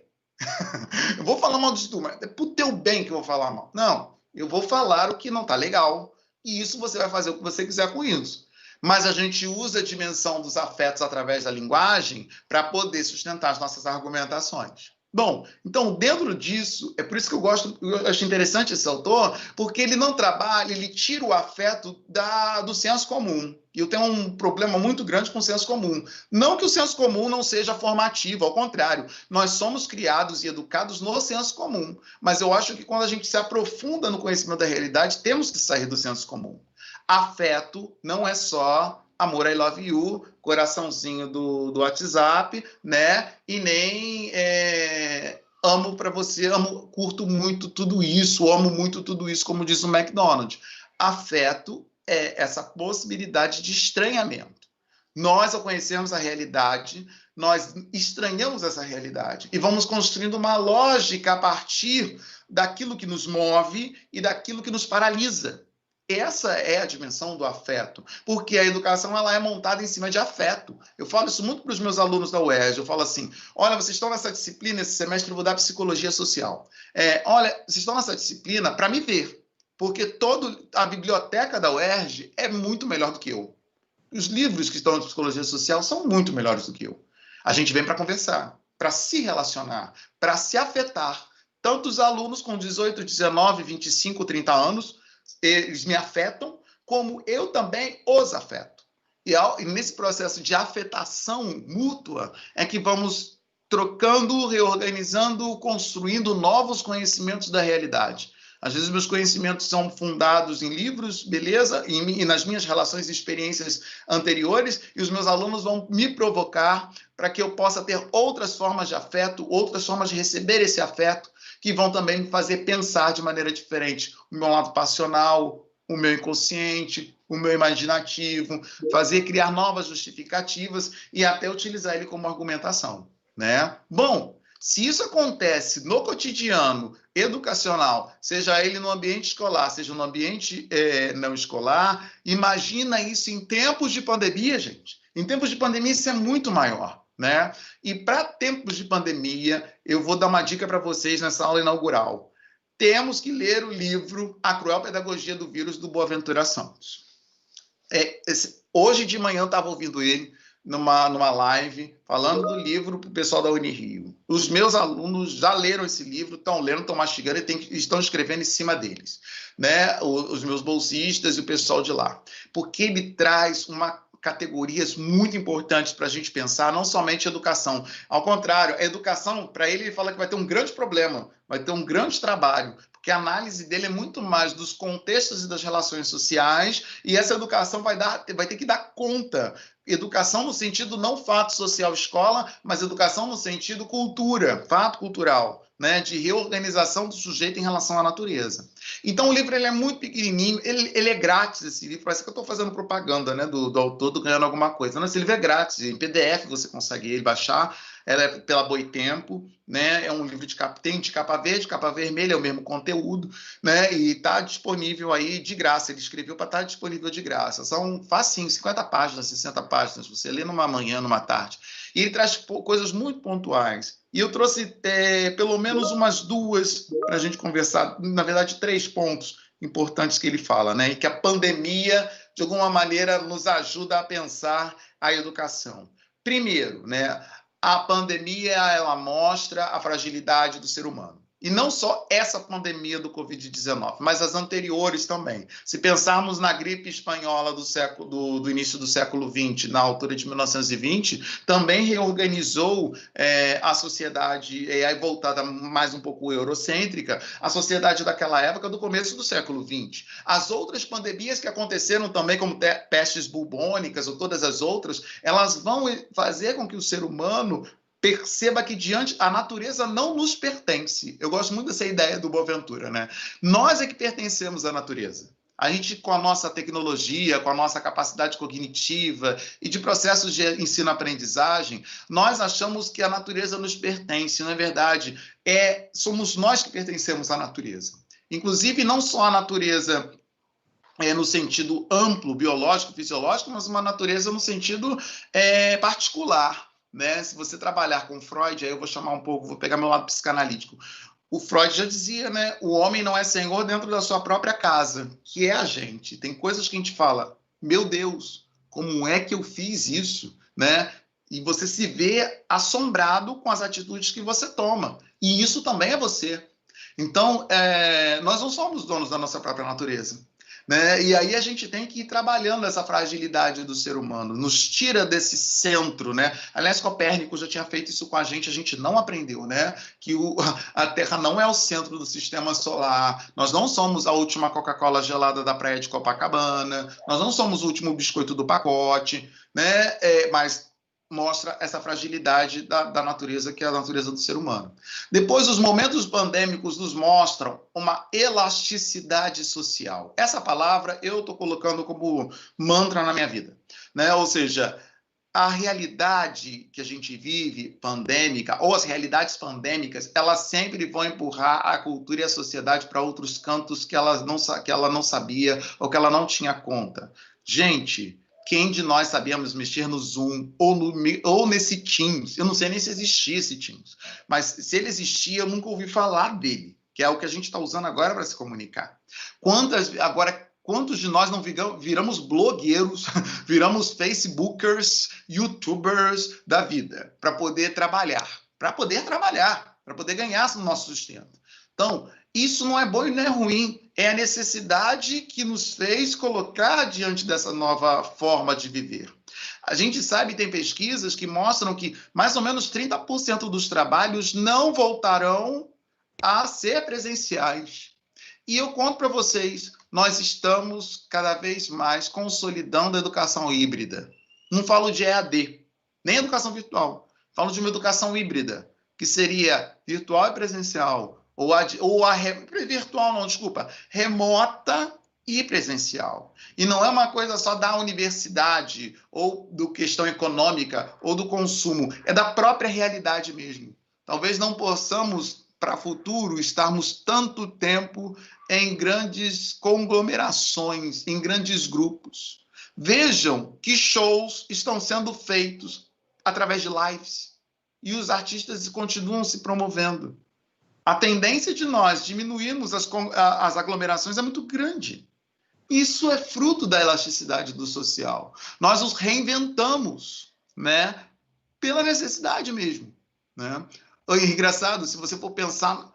Eu vou falar mal de tu, mas é pro teu bem que eu vou falar mal. Não, eu vou falar o que não tá legal. E isso você vai fazer o que você quiser com isso. Mas a gente usa a dimensão dos afetos através da linguagem para poder sustentar as nossas argumentações. Bom, então, dentro disso, é por isso que eu acho interessante esse autor, porque ele não trabalha, ele tira o afeto do senso comum. E eu tenho um problema muito grande com o senso comum. Não que o senso comum não seja formativo, ao contrário, nós somos criados e educados no senso comum. Mas eu acho que quando a gente se aprofunda no conhecimento da realidade, temos que sair do senso comum. Afeto não é só amor, I love you, coraçãozinho do WhatsApp, né? E nem amo para você, curto muito tudo isso, amo muito tudo isso, como diz o McDonald's. Afeto é essa possibilidade de estranhamento. Nós, ao conhecermos a realidade, nós estranhamos essa realidade e vamos construindo uma lógica a partir daquilo que nos move e daquilo que nos paralisa. Essa é a dimensão do afeto, porque a educação ela é montada em cima de afeto. Eu falo isso muito para os meus alunos da UERJ, eu falo assim, olha, vocês estão nessa disciplina, esse semestre eu vou dar psicologia social. Olha, vocês estão nessa disciplina para me ver, porque a biblioteca da UERJ é muito melhor do que eu. Os livros que estão na psicologia social são muito melhores do que eu. A gente vem para conversar, para se relacionar, para se afetar. Tanto os alunos com 18, 19, 25, 30 anos, eles me afetam, como eu também os afeto. E nesse processo de afetação mútua é que vamos trocando, reorganizando, construindo novos conhecimentos da realidade. Às vezes meus conhecimentos são fundados em livros, beleza, e nas minhas relações e experiências anteriores, e os meus alunos vão me provocar para que eu possa ter outras formas de afeto, outras formas de receber esse afeto, que vão também me fazer pensar de maneira diferente. O meu lado passional, o meu inconsciente, o meu imaginativo, criar novas justificativas e até utilizar ele como argumentação, né? Bom, se isso acontece no cotidiano educacional, seja ele no ambiente escolar, seja no ambiente não escolar, imagina isso em tempos de pandemia, gente. Em tempos de pandemia isso é muito maior, né? E para tempos de pandemia, eu vou dar uma dica para vocês nessa aula inaugural. Temos que ler o livro A Cruel Pedagogia do Vírus, do Boaventura Santos. Hoje de manhã eu estava ouvindo ele numa live, falando do livro para o pessoal da Unirio. Os meus alunos já leram esse livro, estão lendo, estão mastigando e estão escrevendo em cima deles, né? Os meus bolsistas e o pessoal de lá. Porque ele traz categorias muito importantes para a gente pensar, não somente educação. Ao contrário, a educação, para ele fala que vai ter um grande problema, vai ter um grande trabalho, porque a análise dele é muito mais dos contextos e das relações sociais, e essa educação vai ter que dar conta. Educação no sentido não fato social escola, mas educação no sentido cultura, fato cultural, né, de reorganização do sujeito em relação à natureza. Então, o livro ele é muito pequenininho, ele é grátis, esse livro, parece que eu estou fazendo propaganda, né, do autor, do ganhando alguma coisa. Não, esse livro é grátis, em PDF você consegue ele baixar, ela é pela Boitempo, né, é um livro de capa verde, capa vermelha, é o mesmo conteúdo, né, e está disponível aí de graça, ele escreveu para estar disponível de graça. São facinho, 50 páginas, 60 páginas, você lê numa manhã, numa tarde. E ele traz coisas muito pontuais. E eu trouxe pelo menos umas duas para a gente conversar, na verdade, 3 pontos importantes que ele fala, né? E que a pandemia, de alguma maneira, nos ajuda a pensar a educação. Primeiro, né? A pandemia, ela mostra a fragilidade do ser humano. E não só essa pandemia do Covid-19, mas as anteriores também. Se pensarmos na gripe espanhola do início do século XX, na altura de 1920, também reorganizou a sociedade, aí voltada mais um pouco eurocêntrica, a sociedade daquela época do começo do século XX. As outras pandemias que aconteceram também, como pestes bubônicas ou todas as outras, elas vão fazer com que o ser humano perceba que a natureza não nos pertence. Eu gosto muito dessa ideia do Boaventura, né? Nós é que pertencemos à natureza. A gente, com a nossa tecnologia, com a nossa capacidade cognitiva e de processos de ensino-aprendizagem, nós achamos que a natureza nos pertence. Não é verdade? Somos nós que pertencemos à natureza. Inclusive, não só a natureza no sentido amplo, biológico, fisiológico, mas uma natureza no sentido particular, né? Se você trabalhar com Freud, aí eu vou chamar um pouco, vou pegar meu lado psicanalítico. O Freud já dizia, né? O homem não é senhor dentro da sua própria casa, que é a gente. Tem coisas que a gente fala, meu Deus, como é que eu fiz isso, né? E você se vê assombrado com as atitudes que você toma. E isso também é você. Então, nós não somos donos da nossa própria natureza, né? E aí a gente tem que ir trabalhando essa fragilidade do ser humano, nos tira desse centro, né? Aliás, Copérnico já tinha feito isso com a gente não aprendeu, né? Que a Terra não é o centro do sistema solar, nós não somos a última Coca-Cola gelada da praia de Copacabana, nós não somos o último biscoito do pacote, né? Mas mostra essa fragilidade da natureza, que é a natureza do ser humano. Depois, os momentos pandêmicos nos mostram uma elasticidade social. Essa palavra eu estou colocando como mantra na minha vida, né? Ou seja, a realidade que a gente vive pandêmica, ou as realidades pandêmicas, elas sempre vão empurrar a cultura e a sociedade para outros cantos que ela não sabia ou que ela não tinha conta. Gente, quem de nós sabíamos mexer no Zoom ou nesse Teams? Eu não sei nem se existia esse Teams, mas se ele existia, eu nunca ouvi falar dele, que é o que a gente está usando agora para se comunicar. Quantos de nós não viramos blogueiros, viramos Facebookers, YouTubers da vida, para poder trabalhar, para poder ganhar o nosso sustento. Então, isso não é bom e não é ruim, é a necessidade que nos fez colocar diante dessa nova forma de viver. A gente sabe, tem pesquisas que mostram que mais ou menos 30% dos trabalhos não voltarão a ser presenciais. E eu conto para vocês, nós estamos cada vez mais consolidando a educação híbrida. Não falo de EAD, nem educação virtual. Falo de uma educação híbrida, que seria virtual e presencial, remota e presencial. E não é uma coisa só da universidade, ou do questão econômica, ou do consumo, é da própria realidade mesmo. Talvez não possamos, para o futuro, estarmos tanto tempo em grandes conglomerações, em grandes grupos. Vejam que shows estão sendo feitos através de lives, e os artistas continuam se promovendo. A tendência de nós diminuirmos as aglomerações é muito grande. Isso é fruto da elasticidade do social. Nós nos reinventamos, né? Pela necessidade mesmo, né? É engraçado, se você for pensar,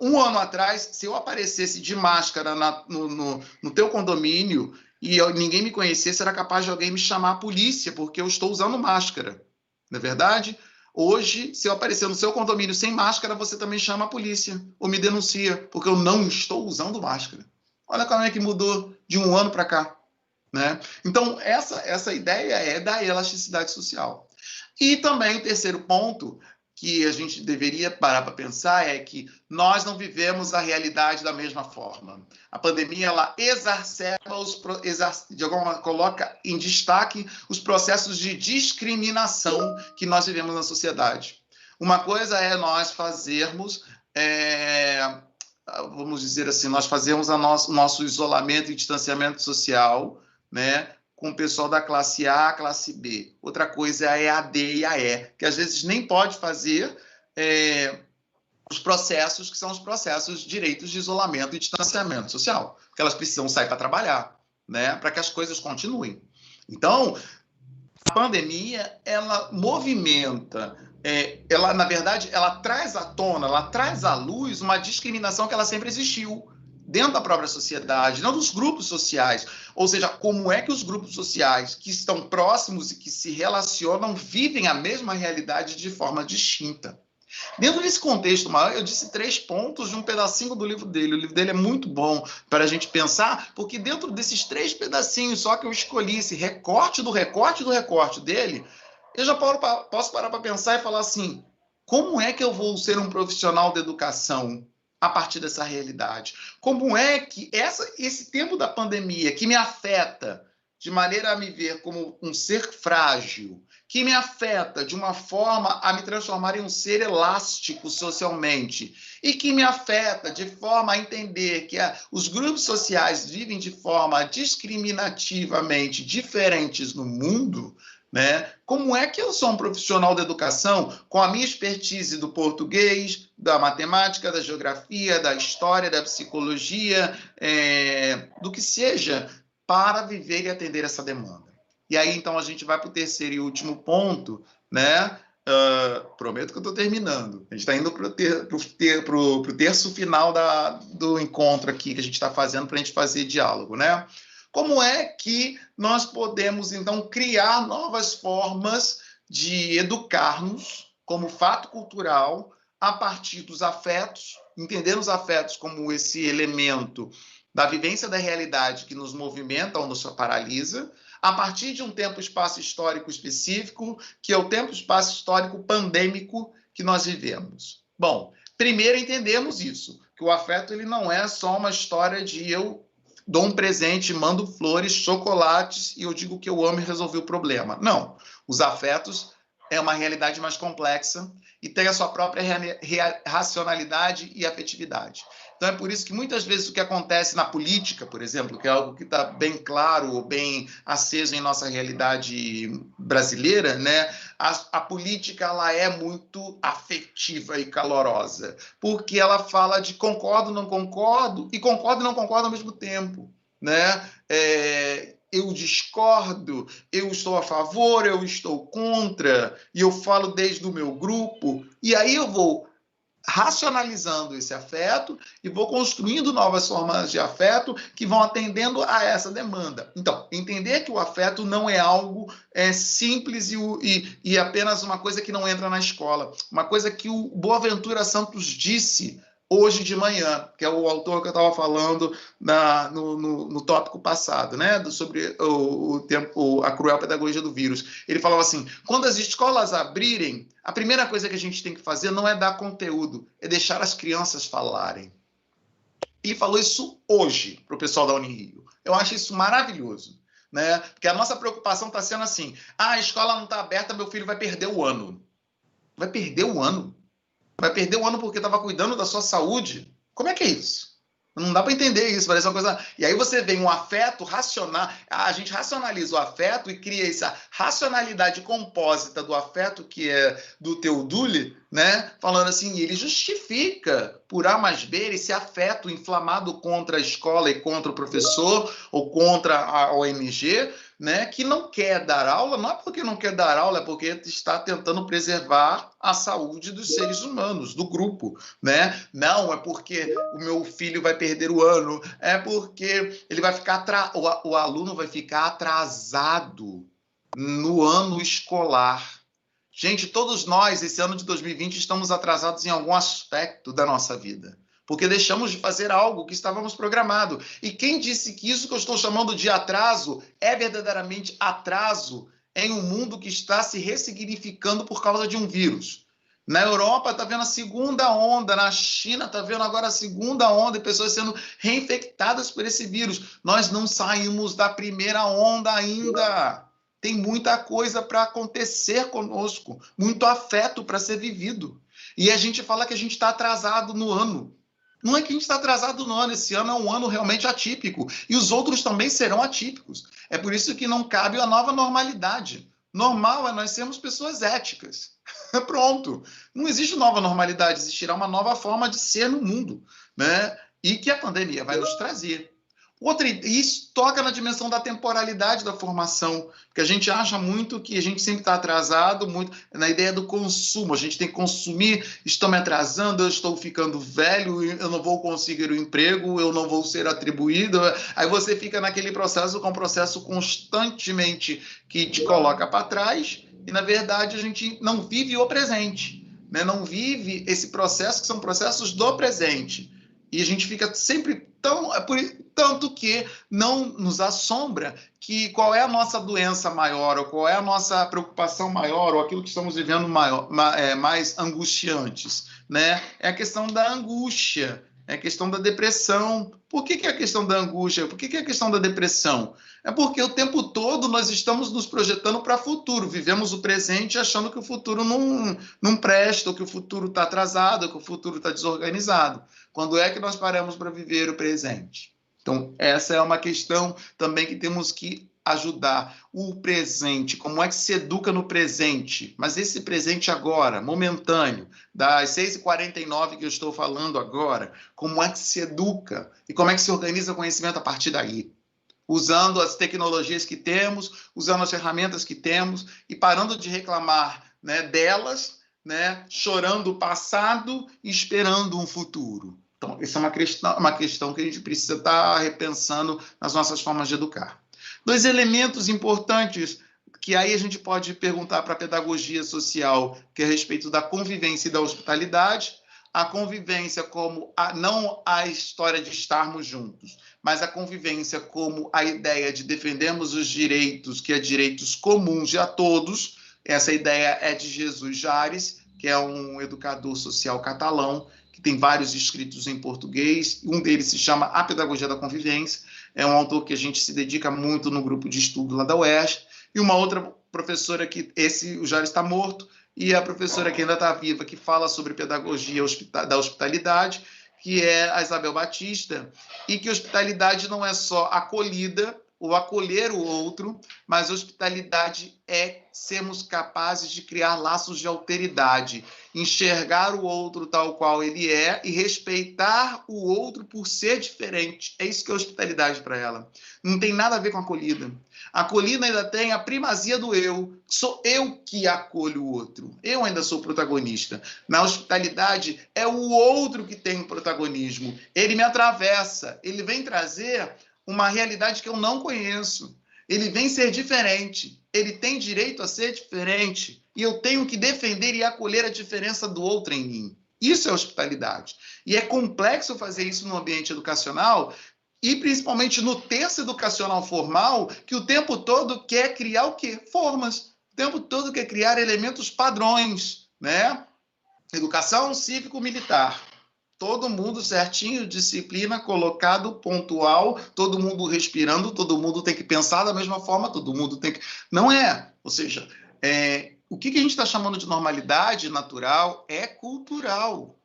um ano atrás, se eu aparecesse de máscara no teu condomínio e ninguém me conhecesse, era capaz de alguém me chamar a polícia, porque eu estou usando máscara. Não é verdade? Hoje, se eu aparecer no seu condomínio sem máscara, você também chama a polícia ou me denuncia, porque eu não estou usando máscara. Olha como é que mudou de um ano para cá, né? Então, essa ideia é da elasticidade social. E também o terceiro ponto que a gente deveria parar para pensar é que nós não vivemos a realidade da mesma forma. A pandemia, ela coloca em destaque os processos de discriminação que nós vivemos na sociedade. Uma coisa é nós fazermos, vamos dizer assim, nós fazemos o nosso isolamento e distanciamento social, né, com o pessoal da classe A, classe B. Outra coisa é a D e a E, que às vezes nem pode fazer os processos que são os processos de direitos de isolamento e distanciamento social, porque elas precisam sair para trabalhar, né, para que as coisas continuem. Então, a pandemia, ela movimenta, ela, na verdade, ela traz à tona, ela traz à luz uma discriminação que ela sempre existiu, dentro da própria sociedade, não dos grupos sociais. Ou seja, como é que os grupos sociais que estão próximos e que se relacionam vivem a mesma realidade de forma distinta. Dentro desse contexto maior, eu disse 3 pontos de um pedacinho do livro dele. O livro dele é muito bom para a gente pensar, porque dentro desses 3 pedacinhos só que eu escolhi, esse recorte do recorte do recorte dele, eu já posso parar para pensar e falar assim, como é que eu vou ser um profissional da educação a partir dessa realidade? Como é que esse tempo da pandemia, que me afeta de maneira a me ver como um ser frágil, que me afeta de uma forma a me transformar em um ser elástico socialmente, e que me afeta de forma a entender que os grupos sociais vivem de forma discriminativamente diferentes no mundo, né? Como é que eu sou um profissional da educação com a minha expertise do português, da matemática, da geografia, da história, da psicologia, do que seja, para viver e atender essa demanda? E aí, então, a gente vai para o terceiro e último ponto, né? Prometo que eu estou terminando. A gente está indo para o terço final do encontro aqui que a gente está fazendo para a gente fazer diálogo, né? Como é que nós podemos, então, criar novas formas de educar-nos como fato cultural a partir dos afetos, entendendo os afetos como esse elemento da vivência da realidade que nos movimenta ou nos paralisa, a partir de um tempo-espaço histórico específico, que é o tempo-espaço histórico pandêmico que nós vivemos? Bom, primeiro entendemos isso, que o afeto ele não é só uma história de eu dou um presente, mando flores, chocolates e eu digo que eu amo e resolvi o problema. Não, os afetos é uma realidade mais complexa e tem a sua própria racionalidade e afetividade. Então, é por isso que muitas vezes o que acontece na política, por exemplo, que é algo que está bem claro, bem aceso em nossa realidade brasileira, né? A política ela é muito afetiva e calorosa, porque ela fala de concordo, não concordo, e não concordo ao mesmo tempo, né? Eu discordo, eu estou a favor, eu estou contra, e eu falo desde o meu grupo, e aí eu vou racionalizando esse afeto e vou construindo novas formas de afeto que vão atendendo a essa demanda. Então, entender que o afeto não é algo simples e apenas uma coisa que não entra na escola. Uma coisa que o Boaventura Santos disse hoje de manhã, que é o autor que eu estava falando no tópico passado, né? Sobre a cruel pedagogia do vírus. Ele falava assim, quando as escolas abrirem, a primeira coisa que a gente tem que fazer não é dar conteúdo, é deixar as crianças falarem. Ele falou isso hoje para o pessoal da Unirio. Eu acho isso maravilhoso, né? Porque a nossa preocupação está sendo assim, a escola não está aberta, meu filho vai perder o ano. Vai perder o ano? Vai perder o ano porque estava cuidando da sua saúde? Como é que é isso? Não dá para entender isso, parece uma coisa... E aí você vem um afeto racional, a gente racionaliza o afeto e cria essa racionalidade compósita do afeto, que é do Teodule, né? Falando assim, ele justifica, por A mais B, esse afeto inflamado contra a escola e contra o professor, ou contra a ONG, né, que não quer dar aula, não é porque não quer dar aula, é porque está tentando preservar a saúde dos seres humanos, do grupo, né? Não, é porque o meu filho vai perder o ano, é porque ele vai ficar o aluno vai ficar atrasado no ano escolar. Gente, todos nós, esse ano de 2020, estamos atrasados em algum aspecto da nossa vida, porque deixamos de fazer algo que estávamos programados. E quem disse que isso que eu estou chamando de atraso é verdadeiramente atraso em um mundo que está se ressignificando por causa de um vírus? Na Europa está vendo a segunda onda, na China está vendo agora a segunda onda, e pessoas sendo reinfectadas por esse vírus. Nós não saímos da primeira onda ainda. Tem muita coisa para acontecer conosco, muito afeto para ser vivido. E a gente fala que a gente está atrasado no ano. Não é que a gente está atrasado no ano, esse ano é um ano realmente atípico. E os outros também serão atípicos. É por isso que não cabe a nova normalidade. Normal é nós sermos pessoas éticas. Pronto. Não existe nova normalidade, existirá uma nova forma de ser no mundo, né? E que a pandemia vai nos trazer. Isso toca na dimensão da temporalidade da formação, porque a gente acha muito que a gente sempre está atrasado, muito na ideia do consumo, a gente tem que consumir, estou me atrasando, eu estou ficando velho, eu não vou conseguir o emprego, eu não vou ser atribuído, aí você fica naquele processo, com um processo constantemente que te coloca para trás, e na verdade a gente não vive o presente, né? Não vive esse processo, que são processos do presente, e a gente fica sempre tanto que não nos assombra que qual é a nossa doença maior, ou qual é a nossa preocupação maior, ou aquilo que estamos vivendo mais angustiantes, né? É a questão da angústia, é a questão da depressão. Por que é a questão da angústia? Por que é a questão da depressão? É porque o tempo todo nós estamos nos projetando para o futuro, vivemos o presente achando que o futuro não presta, ou que o futuro está atrasado, ou que o futuro está desorganizado. Quando é que nós paramos para viver o presente? Então, essa é uma questão também que temos que ajudar. O presente, como é que se educa no presente? Mas esse presente agora, momentâneo, das 6h49 que eu estou falando agora, como é que se educa? E como é que se organiza o conhecimento a partir daí? Usando as tecnologias que temos, usando as ferramentas que temos e parando de reclamar, né, delas, né, chorando o passado e esperando um futuro. Então, essa é uma questão que a gente precisa estar repensando nas nossas formas de educar. 2 elementos importantes que aí a gente pode perguntar para a pedagogia social, que é a respeito da convivência e da hospitalidade. A convivência como não a história de estarmos juntos, mas a convivência como a ideia de defendermos os direitos, que é direitos comuns a todos. Essa ideia é de Jesus Jares, que é um educador social catalão, que tem vários escritos em português. Um deles se chama A Pedagogia da Convivência. É um autor que a gente se dedica muito no grupo de estudo lá da UERJ. E uma outra professora que o Jares está morto, e a professora que ainda está viva, que fala sobre pedagogia da hospitalidade, que é a Isabel Batista, e que hospitalidade não é só acolhida, ou acolher o outro, mas hospitalidade é sermos capazes de criar laços de alteridade, enxergar o outro tal qual ele é e respeitar o outro por ser diferente. É isso que é hospitalidade para ela. Não tem nada a ver com acolhida. A acolhida ainda tem a primazia do eu. Sou eu que acolho o outro. Eu ainda sou protagonista. Na hospitalidade, é o outro que tem o protagonismo. Ele me atravessa. Ele vem trazer uma realidade que eu não conheço. Ele vem ser diferente. Ele tem direito a ser diferente. E eu tenho que defender e acolher a diferença do outro em mim. Isso é hospitalidade. E é complexo fazer isso no ambiente educacional, e principalmente no texto educacional formal, que o tempo todo quer criar o quê? Formas. O tempo todo quer criar elementos padrões, né? Educação cívico-militar. Todo mundo certinho, disciplina, colocado, pontual, todo mundo respirando, todo mundo tem que pensar da mesma forma, todo mundo tem que... Não é. Ou seja, o que a gente está chamando de normalidade natural é cultural.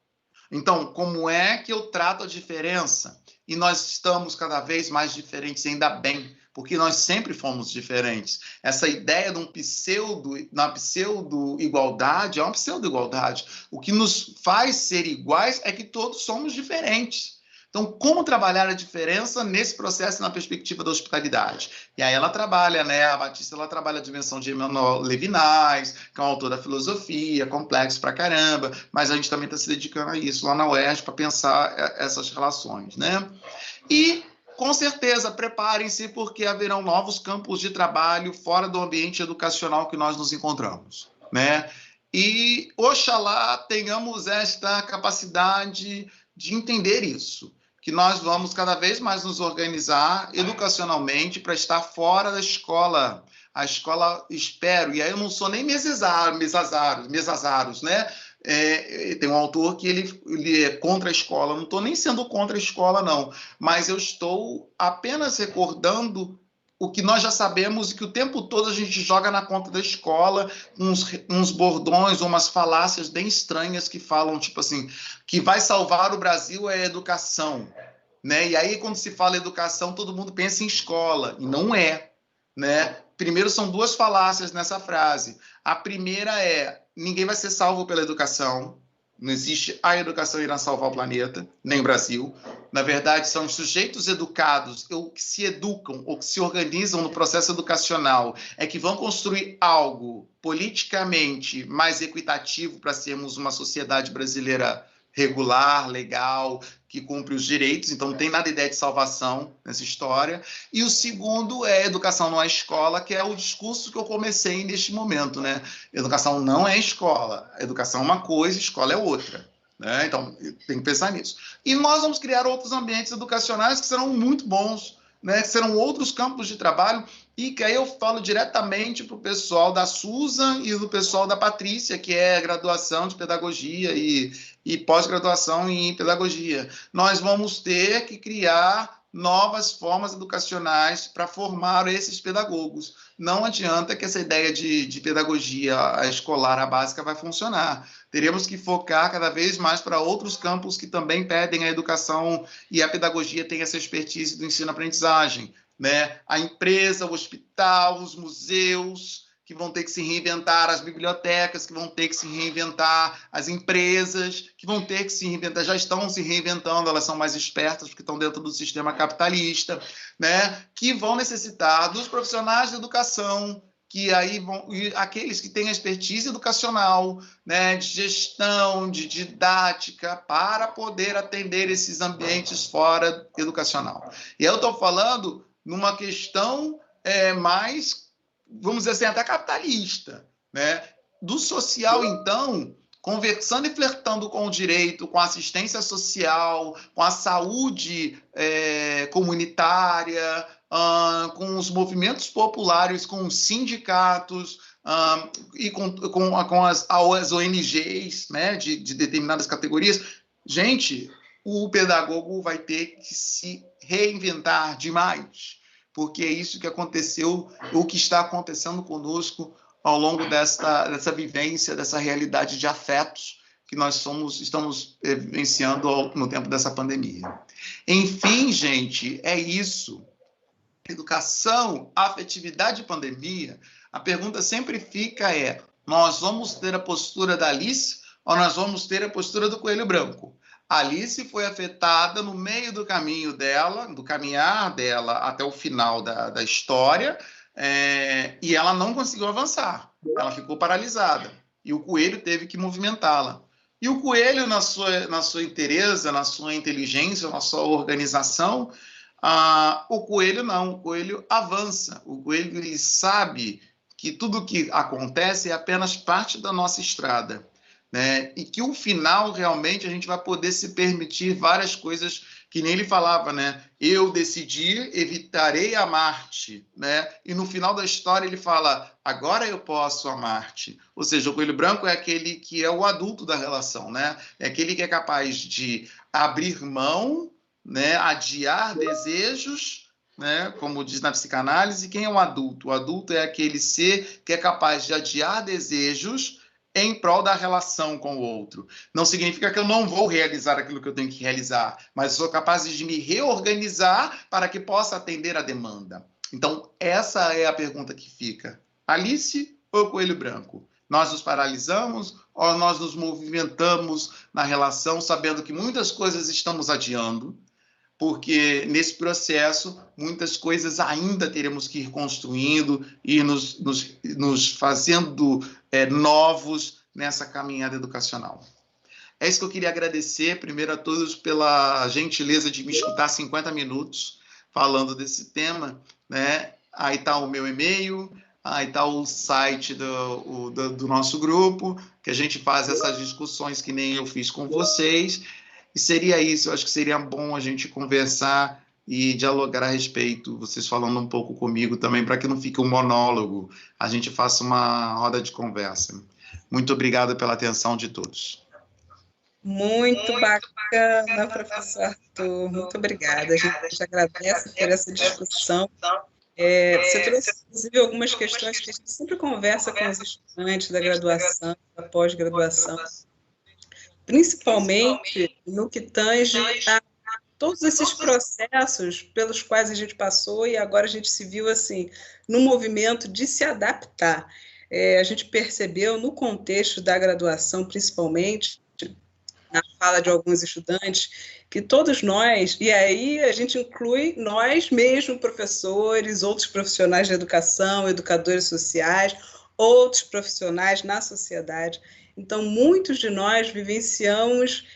Então, como é que eu trato a diferença? E nós estamos cada vez mais diferentes, ainda bem, porque nós sempre fomos diferentes. Essa ideia de uma pseudo-igualdade é uma pseudo-igualdade. O que nos faz ser iguais é que todos somos diferentes. Então, como trabalhar a diferença nesse processo na perspectiva da hospitalidade? E aí ela trabalha, né? A Batista, ela trabalha a dimensão de Emmanuel Levinas, que é um autor da filosofia, complexo pra caramba, mas a gente também está se dedicando a isso lá na UERJ para pensar essas relações, né? E, com certeza, preparem-se, porque haverão novos campos de trabalho fora do ambiente educacional que nós nos encontramos, né? E, oxalá, tenhamos esta capacidade de entender isso, que nós vamos cada vez mais nos organizar educacionalmente para estar fora da escola. A escola, espero, e aí eu não sou nem mesazaros, né? Tem um autor que ele é contra a escola, não estou nem sendo contra a escola, não, mas eu estou apenas recordando o que nós já sabemos e que o tempo todo a gente joga na conta da escola, uns bordões, umas falácias bem estranhas que falam, tipo assim, que vai salvar o Brasil é a educação, né? E aí, quando se fala educação, todo mundo pensa em escola, e não é, né? Primeiro, são 2 falácias nessa frase. A primeira é, ninguém vai ser salvo pela educação. Não existe a educação irá salvar o planeta, nem o Brasil. Na verdade, são os sujeitos educados, ou que se educam, ou que se organizam no processo educacional, é que vão construir algo politicamente mais equitativo para sermos uma sociedade brasileira regular, legal, que cumpre os direitos. Então, não tem nada de ideia de salvação nessa história. E o segundo é educação não é escola, que é o discurso que eu comecei neste momento, né? Educação não é escola. Educação é uma coisa, escola é outra, né? Então, tem que pensar nisso. E nós vamos criar outros ambientes educacionais que serão muito bons, né? Que serão outros campos de trabalho E que aí eu falo diretamente para o pessoal da Susan e do pessoal da Patrícia, que é graduação de pedagogia e pós-graduação em pedagogia. Nós vamos ter que criar novas formas educacionais para formar esses pedagogos. Não adianta que essa ideia de pedagogia escolar, a básica, vai funcionar. Teremos que focar cada vez mais para outros campos que também pedem a educação e a pedagogia tem essa expertise do ensino-aprendizagem, né? A empresa, o hospital, os museus, que vão ter que se reinventar, as bibliotecas que vão ter que se reinventar, as empresas que vão ter que se reinventar, já estão se reinventando, elas são mais espertas porque estão dentro do sistema capitalista, né? Que vão necessitar dos profissionais de educação, que aí vão, aqueles que têm a expertise educacional, né, de gestão, de didática, para poder atender esses ambientes fora educacional. E eu estou falando numa questão mais, vamos dizer assim, até capitalista, né? Do social, então, conversando e flertando com o direito, com a assistência social, com a saúde comunitária, com os movimentos populares, com os sindicatos e com as ONGs, né, de determinadas categorias. Gente, o pedagogo vai ter que se reinventar demais, porque é isso que aconteceu, o que está acontecendo conosco ao longo dessa vivência, dessa realidade de afetos que nós estamos vivenciando no tempo dessa pandemia. Enfim, gente, é isso. Educação, afetividade e pandemia, a pergunta sempre fica nós vamos ter a postura da Alice ou nós vamos ter a postura do Coelho Branco? A Alice foi afetada no meio do caminho dela, do caminhar dela até o final da história, e ela não conseguiu avançar. Ela ficou paralisada. E o Coelho teve que movimentá-la. E o Coelho, na sua inteireza, na sua inteligência, na sua organização, o Coelho não. O Coelho avança. O Coelho ele sabe que tudo que acontece é apenas parte da nossa estrada, né? E que o final, realmente, a gente vai poder se permitir várias coisas que nem ele falava, né? Eu decidi, evitarei amar-te, né? E no final da história ele fala, agora eu posso amar-te. Ou seja, o Coelho Branco é aquele que é o adulto da relação, né? É aquele que é capaz de abrir mão, né? Adiar desejos, né? Como diz na psicanálise. Quem é o adulto? O adulto é aquele ser que é capaz de adiar desejos em prol da relação com o outro. Não significa que eu não vou realizar aquilo que eu tenho que realizar, mas sou capaz de me reorganizar para que possa atender a demanda. Então, essa é a pergunta que fica. Alice ou Coelho Branco? Nós nos paralisamos ou nós nos movimentamos na relação, sabendo que muitas coisas estamos adiando, porque nesse processo muitas coisas ainda teremos que ir construindo e nos fazendo novos nessa caminhada educacional. É isso que eu queria agradecer, primeiro a todos pela gentileza de me escutar 50 minutos falando desse tema, né? Aí está o meu e-mail, aí está o site do nosso grupo, que a gente faz essas discussões que nem eu fiz com vocês. E seria isso, eu acho que seria bom a gente conversar e dialogar a respeito, vocês falando um pouco comigo também, para que não fique um monólogo, a gente faça uma roda de conversa. Muito obrigado pela atenção de todos. Muito bacana, professor Arthur, muito obrigada. A gente agradece por essa discussão. Você trouxe, inclusive, algumas questões que a gente sempre conversa com os estudantes da graduação, da pós-graduação, principalmente no que tange a todos esses processos pelos quais a gente passou e agora a gente se viu assim, no movimento de se adaptar. A gente percebeu no contexto da graduação, principalmente, na fala de alguns estudantes, que todos nós, e aí a gente inclui nós mesmos, professores, outros profissionais da educação, educadores sociais, outros profissionais na sociedade. Então, muitos de nós vivenciamos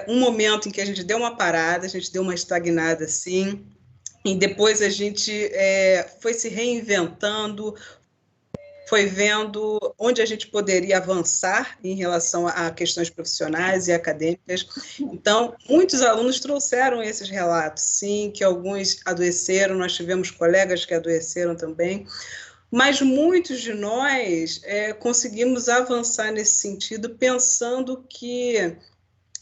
um momento em que a gente deu uma parada, a gente deu uma estagnada, assim, e depois a gente foi se reinventando, foi vendo onde a gente poderia avançar em relação a questões profissionais e acadêmicas. Então, muitos alunos trouxeram esses relatos, sim, que alguns adoeceram, nós tivemos colegas que adoeceram também, mas muitos de nós conseguimos avançar nesse sentido, pensando que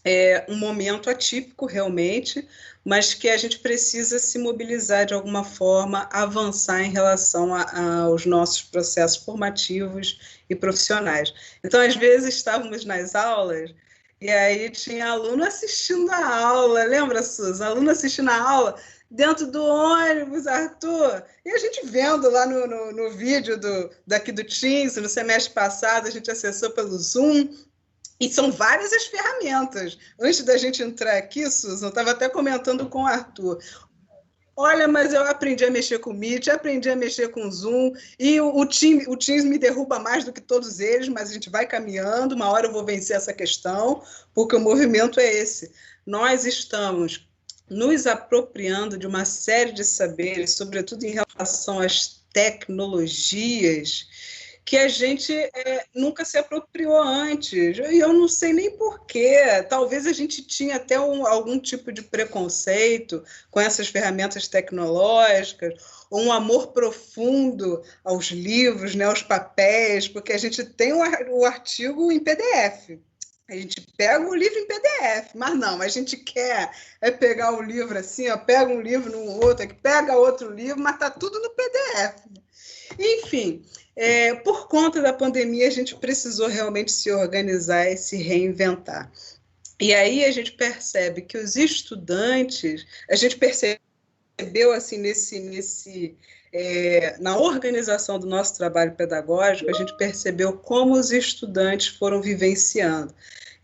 é um momento atípico, realmente, mas que a gente precisa se mobilizar de alguma forma, avançar em relação aos nossos processos formativos e profissionais. Então, às vezes, estávamos nas aulas e aí tinha aluno assistindo a aula, lembra, Suza? Aluno assistindo a aula dentro do ônibus, Arthur, e a gente vendo lá no vídeo daqui do Teams, no semestre passado, a gente acessou pelo Zoom. E são várias as ferramentas. Antes da gente entrar aqui, Susan, eu estava até comentando com o Arthur. Olha, mas eu aprendi a mexer com o Meet, aprendi a mexer com o Zoom, e o Teams me derruba mais do que todos eles, mas a gente vai caminhando, uma hora eu vou vencer essa questão, porque o movimento é esse. Nós estamos nos apropriando de uma série de saberes, sobretudo em relação às tecnologias, que a gente nunca se apropriou antes. E eu não sei nem porquê. Talvez a gente tinha até algum tipo de preconceito com essas ferramentas tecnológicas, ou um amor profundo aos livros, né, aos papéis, porque a gente tem o artigo em PDF. A gente pega o livro em PDF, mas não, a gente quer pegar o livro assim, ó, pega um livro no outro, pega outro livro, mas está tudo no PDF. Enfim, por conta da pandemia, a gente precisou realmente se organizar e se reinventar. E aí a gente percebe que os estudantes, a gente percebeu assim, na organização do nosso trabalho pedagógico, a gente percebeu como os estudantes foram vivenciando.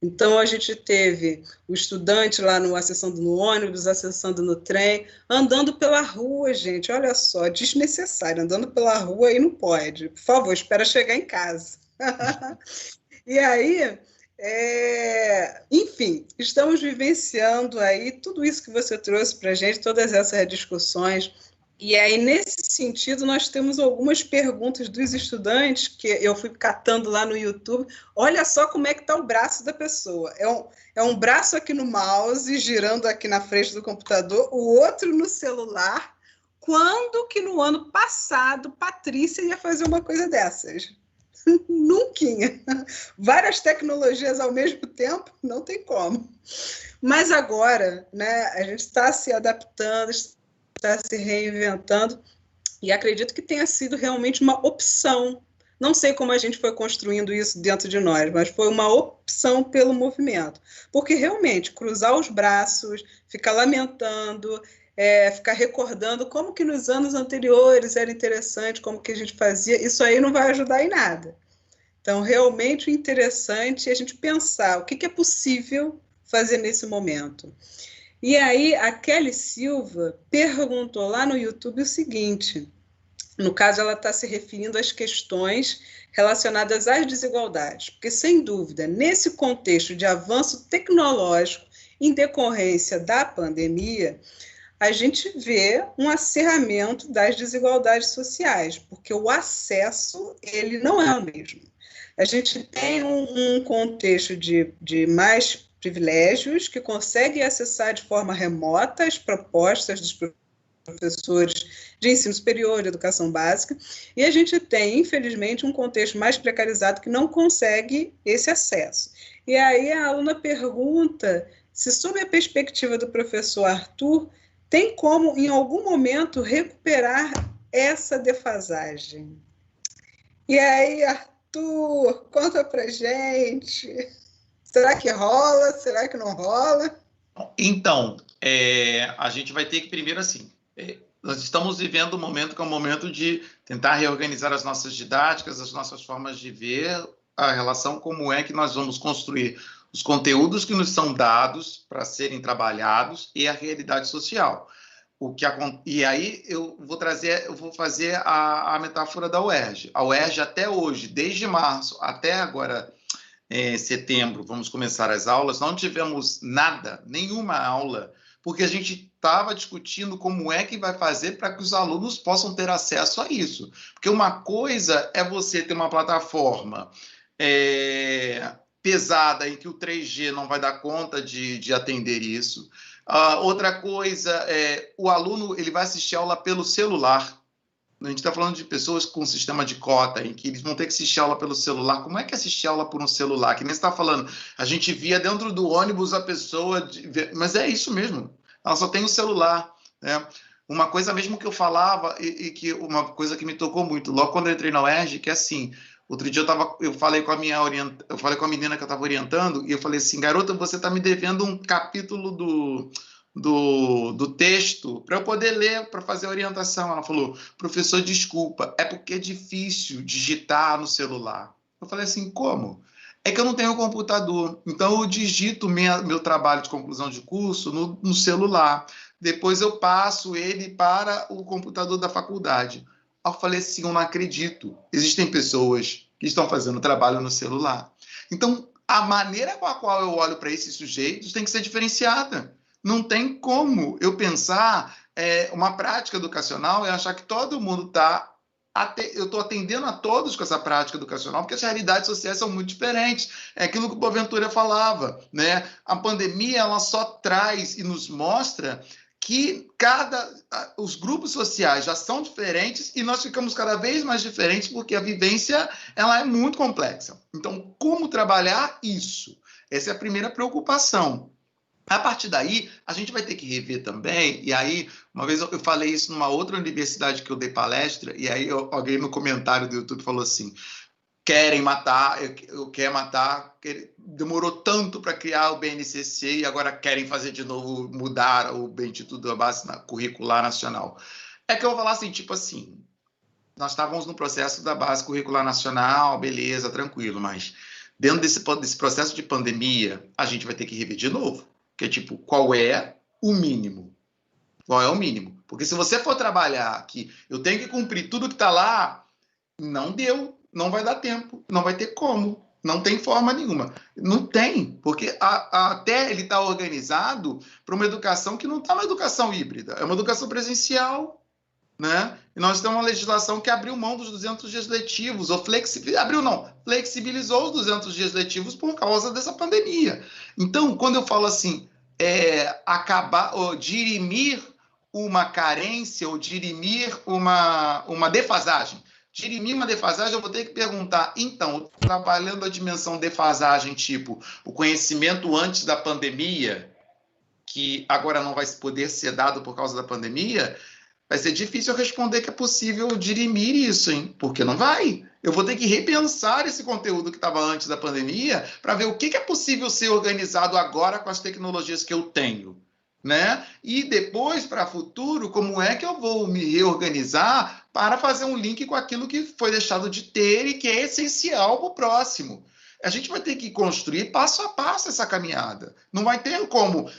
Então, a gente teve o estudante lá acessando no ônibus, acessando no trem, andando pela rua, gente, olha só, desnecessário, andando pela rua aí não pode. Por favor, espera chegar em casa. E aí, enfim, estamos vivenciando aí tudo isso que você trouxe para a gente, todas essas discussões. E aí, nesse sentido, nós temos algumas perguntas dos estudantes que eu fui catando lá no YouTube. Olha só como é que está o braço da pessoa. É um braço aqui no mouse, girando aqui na frente do computador, o outro no celular. Quando que no ano passado Patrícia ia fazer uma coisa dessas? Nunca. Várias tecnologias ao mesmo tempo, não tem como. Mas agora, né, a gente está se adaptando, está se reinventando, e acredito que tenha sido realmente uma opção. Não sei como a gente foi construindo isso dentro de nós, mas foi uma opção pelo movimento. Porque realmente, cruzar os braços, ficar lamentando, ficar recordando como que nos anos anteriores era interessante, como que a gente fazia, isso aí não vai ajudar em nada. Então, realmente o interessante é a gente pensar o que é possível fazer nesse momento. E aí, a Kelly Silva perguntou lá no YouTube o seguinte, no caso, ela está se referindo às questões relacionadas às desigualdades, porque, sem dúvida, nesse contexto de avanço tecnológico em decorrência da pandemia, a gente vê um acerramento das desigualdades sociais, porque o acesso, ele não é o mesmo. A gente tem um contexto de mais privilégios, que conseguem acessar de forma remota as propostas dos professores de ensino superior, de educação básica, e a gente tem, infelizmente, um contexto mais precarizado que não consegue esse acesso. E aí a aluna pergunta se, sob a perspectiva do professor Arthur, tem como, em algum momento, recuperar essa defasagem. E aí, Arthur, conta pra gente. Será que rola? Será que não rola? Então, a gente vai ter que, primeiro, assim, nós estamos vivendo um momento que é um momento de tentar reorganizar as nossas didáticas, as nossas formas de ver a relação, como é que nós vamos construir os conteúdos que nos são dados para serem trabalhados e a realidade social. E aí eu vou fazer a metáfora da UERJ. A UERJ até hoje, desde março até agora, setembro, vamos começar as aulas, não tivemos nada, nenhuma aula porque a gente estava discutindo como é que vai fazer para que os alunos possam ter acesso a isso. Porque uma coisa é você ter uma plataforma pesada em que o 3G não vai dar conta de atender isso. Outra coisa é o aluno ele vai assistir aula pelo celular. A gente está falando de pessoas com sistema de cota, em que eles vão ter que assistir aula pelo celular. Como é que assistir aula por um celular? Que nem você está falando, a gente via dentro do ônibus a pessoa... Mas é isso mesmo, ela só tem o celular, né? Uma coisa mesmo que eu falava, e que uma coisa que me tocou muito, logo quando eu entrei na UERJ, que é assim, outro dia eu falei com a menina que eu estava orientando, e eu falei assim, garota, você está me devendo um capítulo do texto para eu poder ler, para fazer a orientação. Ela falou, professor, desculpa, é porque é difícil digitar no celular. Eu falei assim, como? É que eu não tenho computador, então eu digito meu trabalho de conclusão de curso no celular. Depois eu passo ele para o computador da faculdade. Eu falei assim, eu não acredito. Existem pessoas que estão fazendo trabalho no celular. Então, a maneira com a qual eu olho para esses sujeitos tem que ser diferenciada. Não tem como eu pensar uma prática educacional e achar que todo mundo está... Eu estou atendendo a todos com essa prática educacional, porque as realidades sociais são muito diferentes. É aquilo que o Boaventura falava, né? A pandemia ela só traz e nos mostra que os grupos sociais já são diferentes e nós ficamos cada vez mais diferentes porque a vivência ela é muito complexa. Então, como trabalhar isso? Essa é a primeira preocupação. A partir daí, a gente vai ter que rever também, e aí, uma vez eu falei isso numa outra universidade que eu dei palestra, e aí alguém no comentário do YouTube falou assim, querem matar, eu quero matar, demorou tanto para criar o BNCC e agora querem fazer de novo, mudar o Instituto da Base Curricular Nacional. É que eu vou falar assim, tipo assim, nós estávamos no processo da Base Curricular Nacional, beleza, tranquilo, mas dentro desse processo de pandemia, a gente vai ter que rever de novo. Que é tipo, qual é o mínimo? Qual é o mínimo? Porque se você for trabalhar aqui, eu tenho que cumprir tudo que está lá, não deu, não vai dar tempo, não vai ter como, não tem forma nenhuma. Não tem, porque até ele está organizado para uma educação que não está uma educação híbrida, é uma educação presencial, né? E nós temos uma legislação que abriu mão dos 200 dias letivos, ou flexibilizou os 200 dias letivos por causa dessa pandemia. Então, quando eu falo assim, acabar, ou dirimir uma carência, ou dirimir uma defasagem. Dirimir uma defasagem, eu vou ter que perguntar, então, trabalhando a dimensão defasagem, tipo, o conhecimento antes da pandemia, que agora não vai poder ser dado por causa da pandemia, vai ser difícil eu responder que é possível dirimir isso, hein? Porque não vai. Eu vou ter que repensar esse conteúdo que estava antes da pandemia para ver o que é possível ser organizado agora com as tecnologias que eu tenho, né? E depois, para o futuro, como é que eu vou me reorganizar para fazer um link com aquilo que foi deixado de ter e que é essencial para o próximo. A gente vai ter que construir passo a passo essa caminhada. Não vai ter como...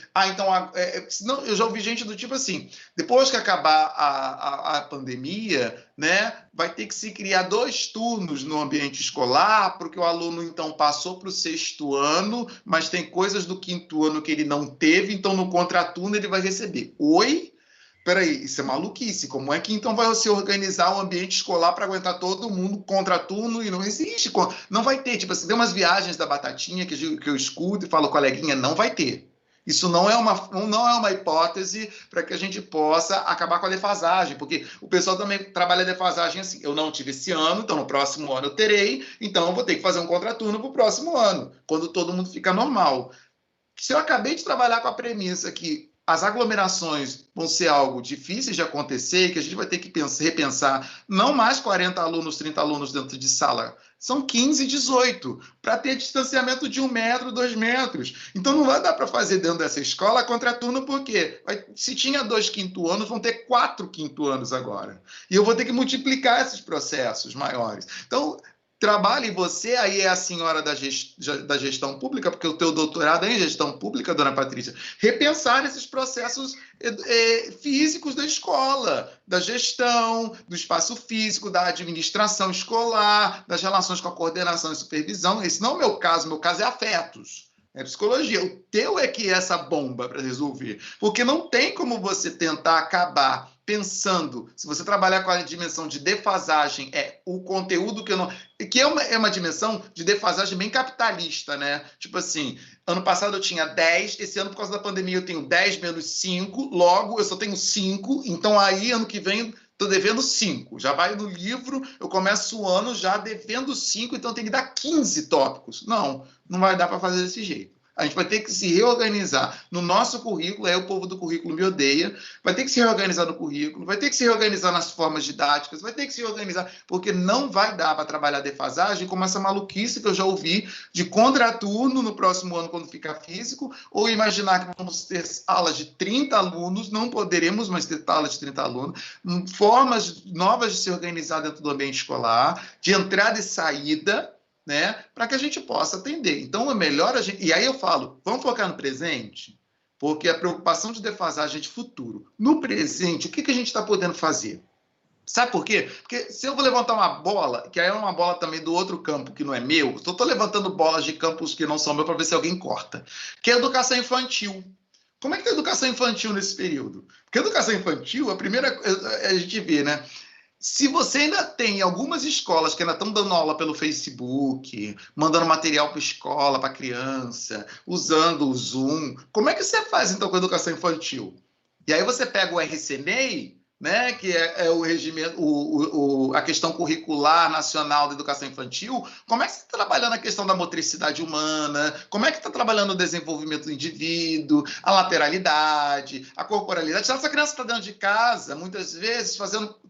senão eu já ouvi gente do tipo assim, depois que acabar a pandemia, né, vai ter que se criar 2 turnos no ambiente escolar, porque o aluno, então, passou para o 6º ano, mas tem coisas do 5º ano que ele não teve, então, no contraturno ele vai receber. Oi? Peraí, isso é maluquice. Como é que então vai se organizar um ambiente escolar para aguentar todo mundo contraturno e não existe? Não vai ter. Tipo assim, tem umas viagens da batatinha que eu escuto e falo, coleguinha, não vai ter. Isso não é uma hipótese para que a gente possa acabar com a defasagem, porque o pessoal também trabalha a defasagem assim, eu não tive esse ano, então no próximo ano eu terei, então eu vou ter que fazer um contraturno para o próximo ano, quando todo mundo fica normal. Se eu acabei de trabalhar com a premissa que as aglomerações vão ser algo difíceis de acontecer, que a gente vai ter que repensar não mais 40 alunos, 30 alunos dentro de sala, são 15, 18, para ter distanciamento de 1 metro, 2 metros. Então não vai dar para fazer dentro dessa escola contraturno, porque se tinha 2 5º anos, vão ter 4 5º anos agora. E eu vou ter que multiplicar esses processos maiores. Então, trabalhe você, aí é a senhora da gestão pública, porque o teu doutorado é em gestão pública, dona Patrícia, repensar esses processos físicos da escola, da gestão, do espaço físico, da administração escolar, das relações com a coordenação e supervisão. Esse não é o meu caso é afetos. É psicologia. O teu é que é essa bomba para resolver. Porque não tem como você tentar acabar pensando, se você trabalhar com a dimensão de defasagem, o conteúdo que eu não... Que é uma dimensão de defasagem bem capitalista, né? Tipo assim, ano passado eu tinha 10, esse ano, por causa da pandemia, eu tenho 10 menos 5, logo eu só tenho 5, então aí, ano que vem, estou devendo 5. Já vai no livro, eu começo o ano já devendo 5, então tem que dar 15 tópicos. Não vai dar para fazer desse jeito. A gente vai ter que se reorganizar no nosso currículo, aí o povo do currículo me odeia, vai ter que se reorganizar no currículo, vai ter que se reorganizar nas formas didáticas, vai ter que se reorganizar, porque não vai dar para trabalhar defasagem como essa maluquice que eu já ouvi de contraturno no próximo ano quando ficar físico, ou imaginar que vamos ter aulas de 30 alunos, não poderemos mais ter aulas de 30 alunos, formas novas de se organizar dentro do ambiente escolar, de entrada e saída, né, para que a gente possa atender. Então, é melhor a gente... E aí eu falo, vamos focar no presente, porque a preocupação de defasagem é de futuro. No presente, o que a gente está podendo fazer? Sabe por quê? Porque se eu vou levantar uma bola, que aí é uma bola também do outro campo, que não é meu, eu estou levantando bolas de campos que não são meus para ver se alguém corta, que é a educação infantil. Como é que está a educação infantil nesse período? Porque a educação infantil, a gente vê, né? Se você ainda tem algumas escolas que ainda estão dando aula pelo Facebook, mandando material para a escola, para a criança, usando o Zoom, como é que você faz, então, com a educação infantil? E aí você pega o RCNEI, né, que é o regimento, a questão curricular nacional da educação infantil, como é que você está trabalhando a questão da motricidade humana, como é que está trabalhando o desenvolvimento do indivíduo, a lateralidade, a corporalidade? Se essa criança está dentro de casa, muitas vezes,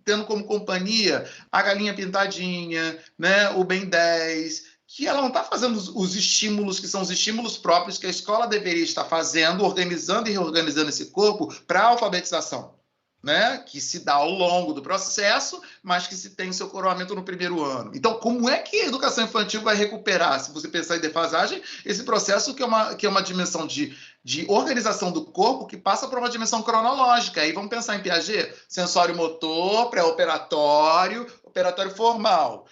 tendo como companhia a galinha pintadinha, né, o Ben 10, que ela não está fazendo os estímulos que são os estímulos próprios que a escola deveria estar fazendo, organizando e reorganizando esse corpo para a alfabetização, né, que se dá ao longo do processo, mas que se tem seu coroamento no primeiro ano. Então, como é que a educação infantil vai recuperar, se você pensar em defasagem, esse processo que é uma dimensão de organização do corpo que passa por uma dimensão cronológica? Aí vamos pensar em Piaget, sensório motor, pré-operatório, operatório formal.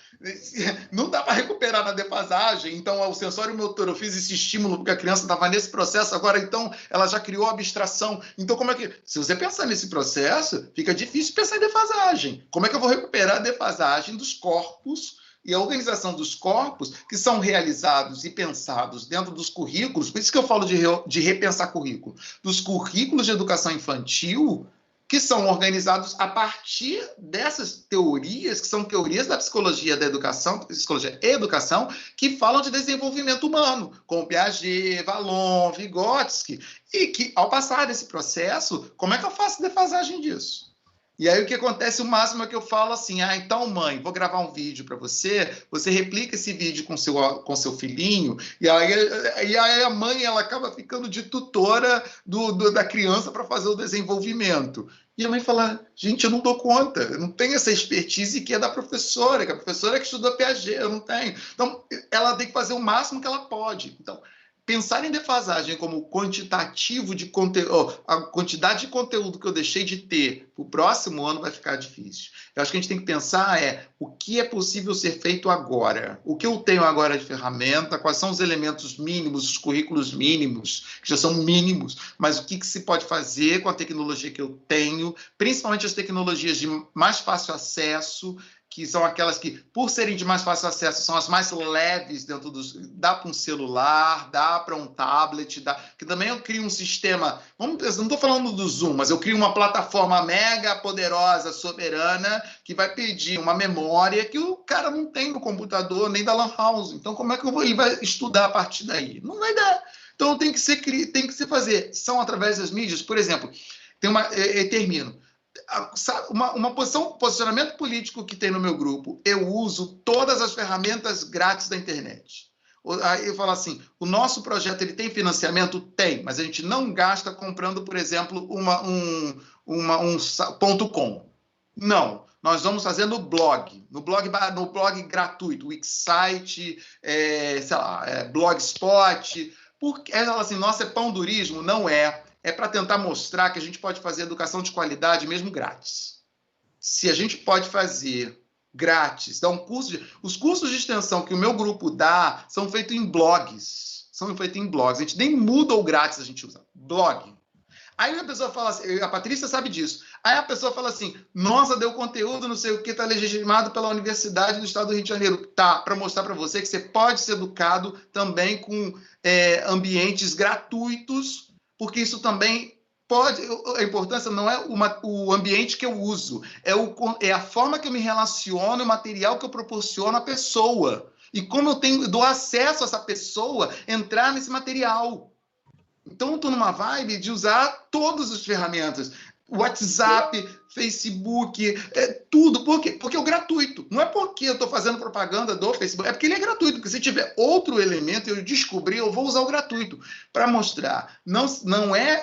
Não dá para recuperar na defasagem. Então, o sensório motor, eu fiz esse estímulo porque a criança estava nesse processo, agora então ela já criou a abstração. Então, como é que... Se você pensar nesse processo, fica difícil pensar em defasagem. Como é que eu vou recuperar a defasagem dos corpos e a organização dos corpos que são realizados e pensados dentro dos currículos? Por isso que eu falo de repensar currículo. Dos currículos de educação infantil, que são organizados a partir dessas teorias, que são teorias da psicologia da educação, psicologia e educação, que falam de desenvolvimento humano, como Piaget, Vallon, Vygotsky, e que, ao passar desse processo, como é que eu faço defasagem disso? E aí o que acontece, o máximo é que eu falo assim, então mãe, vou gravar um vídeo para você, você replica esse vídeo com seu filhinho, e aí a mãe ela acaba ficando de tutora da criança para fazer o desenvolvimento. E a mãe fala, gente, eu não dou conta, eu não tenho essa expertise que é da professora, que a professora que estudou Piaget, eu não tenho. Então, ela tem que fazer o máximo que ela pode. Então, pensar em defasagem como quantitativo de conteúdo, a quantidade de conteúdo que eu deixei de ter para o próximo ano vai ficar difícil. Eu acho que a gente tem que pensar o que é possível ser feito agora. O que eu tenho agora de ferramenta, quais são os elementos mínimos, os currículos mínimos, que já são mínimos, mas o que se pode fazer com a tecnologia que eu tenho, principalmente as tecnologias de mais fácil acesso, que são aquelas que, por serem de mais fácil acesso, são as mais leves dentro dos... Dá para um celular, dá para um tablet, que também eu crio um sistema... não estou falando do Zoom, mas eu crio uma plataforma mega poderosa, soberana, que vai pedir uma memória que o cara não tem no computador, nem da Lan House. Então, como é que ele vai estudar a partir daí? Não vai dar. Então, tem que se fazer. São através das mídias, por exemplo, termino. Posicionamento político que tem no meu grupo, eu uso todas as ferramentas grátis da internet. Aí eu falo assim, o nosso projeto ele tem financiamento? Tem, mas a gente não gasta comprando, por exemplo, um .com. Não, nós vamos fazer no blog gratuito, Wixsite, Blogspot. Porque ela fala assim, nossa, é pão-durismo? Não é. É para tentar mostrar que a gente pode fazer educação de qualidade mesmo grátis. Se a gente pode fazer grátis, dar um curso... Os cursos de extensão que o meu grupo dá são feitos em blogs. são feitas em blogs. A gente nem muda o grátis, a gente usa blog. Aí a pessoa fala assim, a Patrícia sabe disso. Aí a pessoa fala assim, nossa, deu conteúdo, não sei o que, está legitimado pela Universidade do Estado do Rio de Janeiro. Tá, para mostrar para você que você pode ser educado também com ambientes gratuitos, porque isso também pode... A importância não é o ambiente que eu uso, é a forma que eu me relaciono, o material que eu proporciono à pessoa. E como eu dou acesso a essa pessoa entrar nesse material. Então, eu estou numa vibe de usar todas as ferramentas. WhatsApp, Facebook, tudo. Por quê? Porque é o gratuito. Não é porque eu estou fazendo propaganda do Facebook, é porque ele é gratuito. Porque se tiver outro elemento, eu descobrir, eu vou usar o gratuito para mostrar.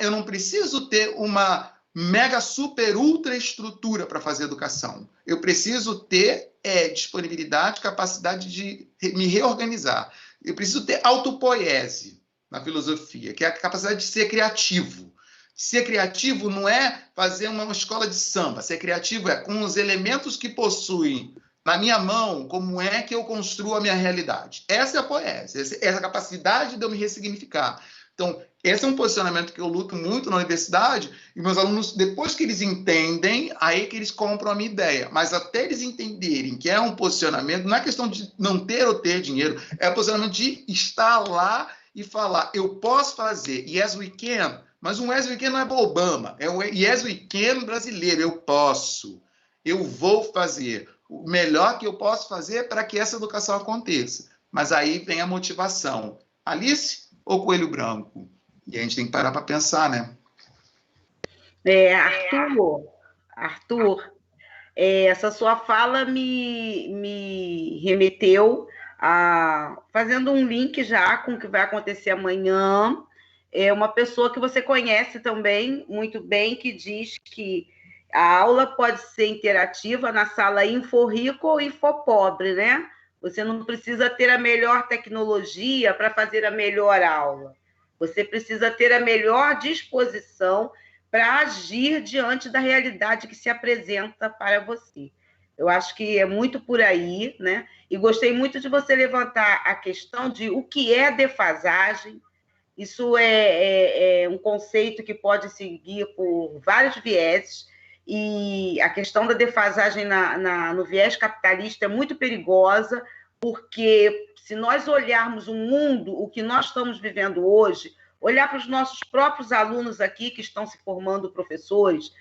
Eu não preciso ter uma mega, super, ultra estrutura para fazer educação. Eu preciso ter disponibilidade, capacidade de me reorganizar. Eu preciso ter autopoiese na filosofia, que é a capacidade de ser criativo. Ser criativo não é fazer uma escola de samba. Ser criativo é com os elementos que possuem na minha mão, como é que eu construo a minha realidade. Essa é a poesia, essa é a capacidade de eu me ressignificar. Então, esse é um posicionamento que eu luto muito na universidade, e meus alunos, depois que eles entendem, aí que eles compram a minha ideia. Mas até eles entenderem que é um posicionamento, não é questão de não ter ou ter dinheiro, é o posicionamento de estar lá e falar, eu posso fazer, yes we can, mas um yes we can não é para Obama, é um yes we can brasileiro, eu posso, eu vou fazer o melhor que eu posso fazer para que essa educação aconteça. Mas aí vem a motivação. Alice ou Coelho Branco? E a gente tem que parar para pensar, né? Arthur, essa sua fala me remeteu fazendo um link já com o que vai acontecer amanhã, uma pessoa que você conhece também muito bem, que diz que a aula pode ser interativa na sala InfoRico ou InfoPobre, né? Você não precisa ter a melhor tecnologia para fazer a melhor aula. Você precisa ter a melhor disposição para agir diante da realidade que se apresenta para você. Eu acho que é muito por aí, né? E gostei muito de você levantar a questão de o que é defasagem. Isso é um conceito que pode seguir por vários vieses, e a questão da defasagem no viés capitalista é muito perigosa, porque se nós olharmos o mundo, o que nós estamos vivendo hoje, olhar para os nossos próprios alunos aqui que estão se formando professores,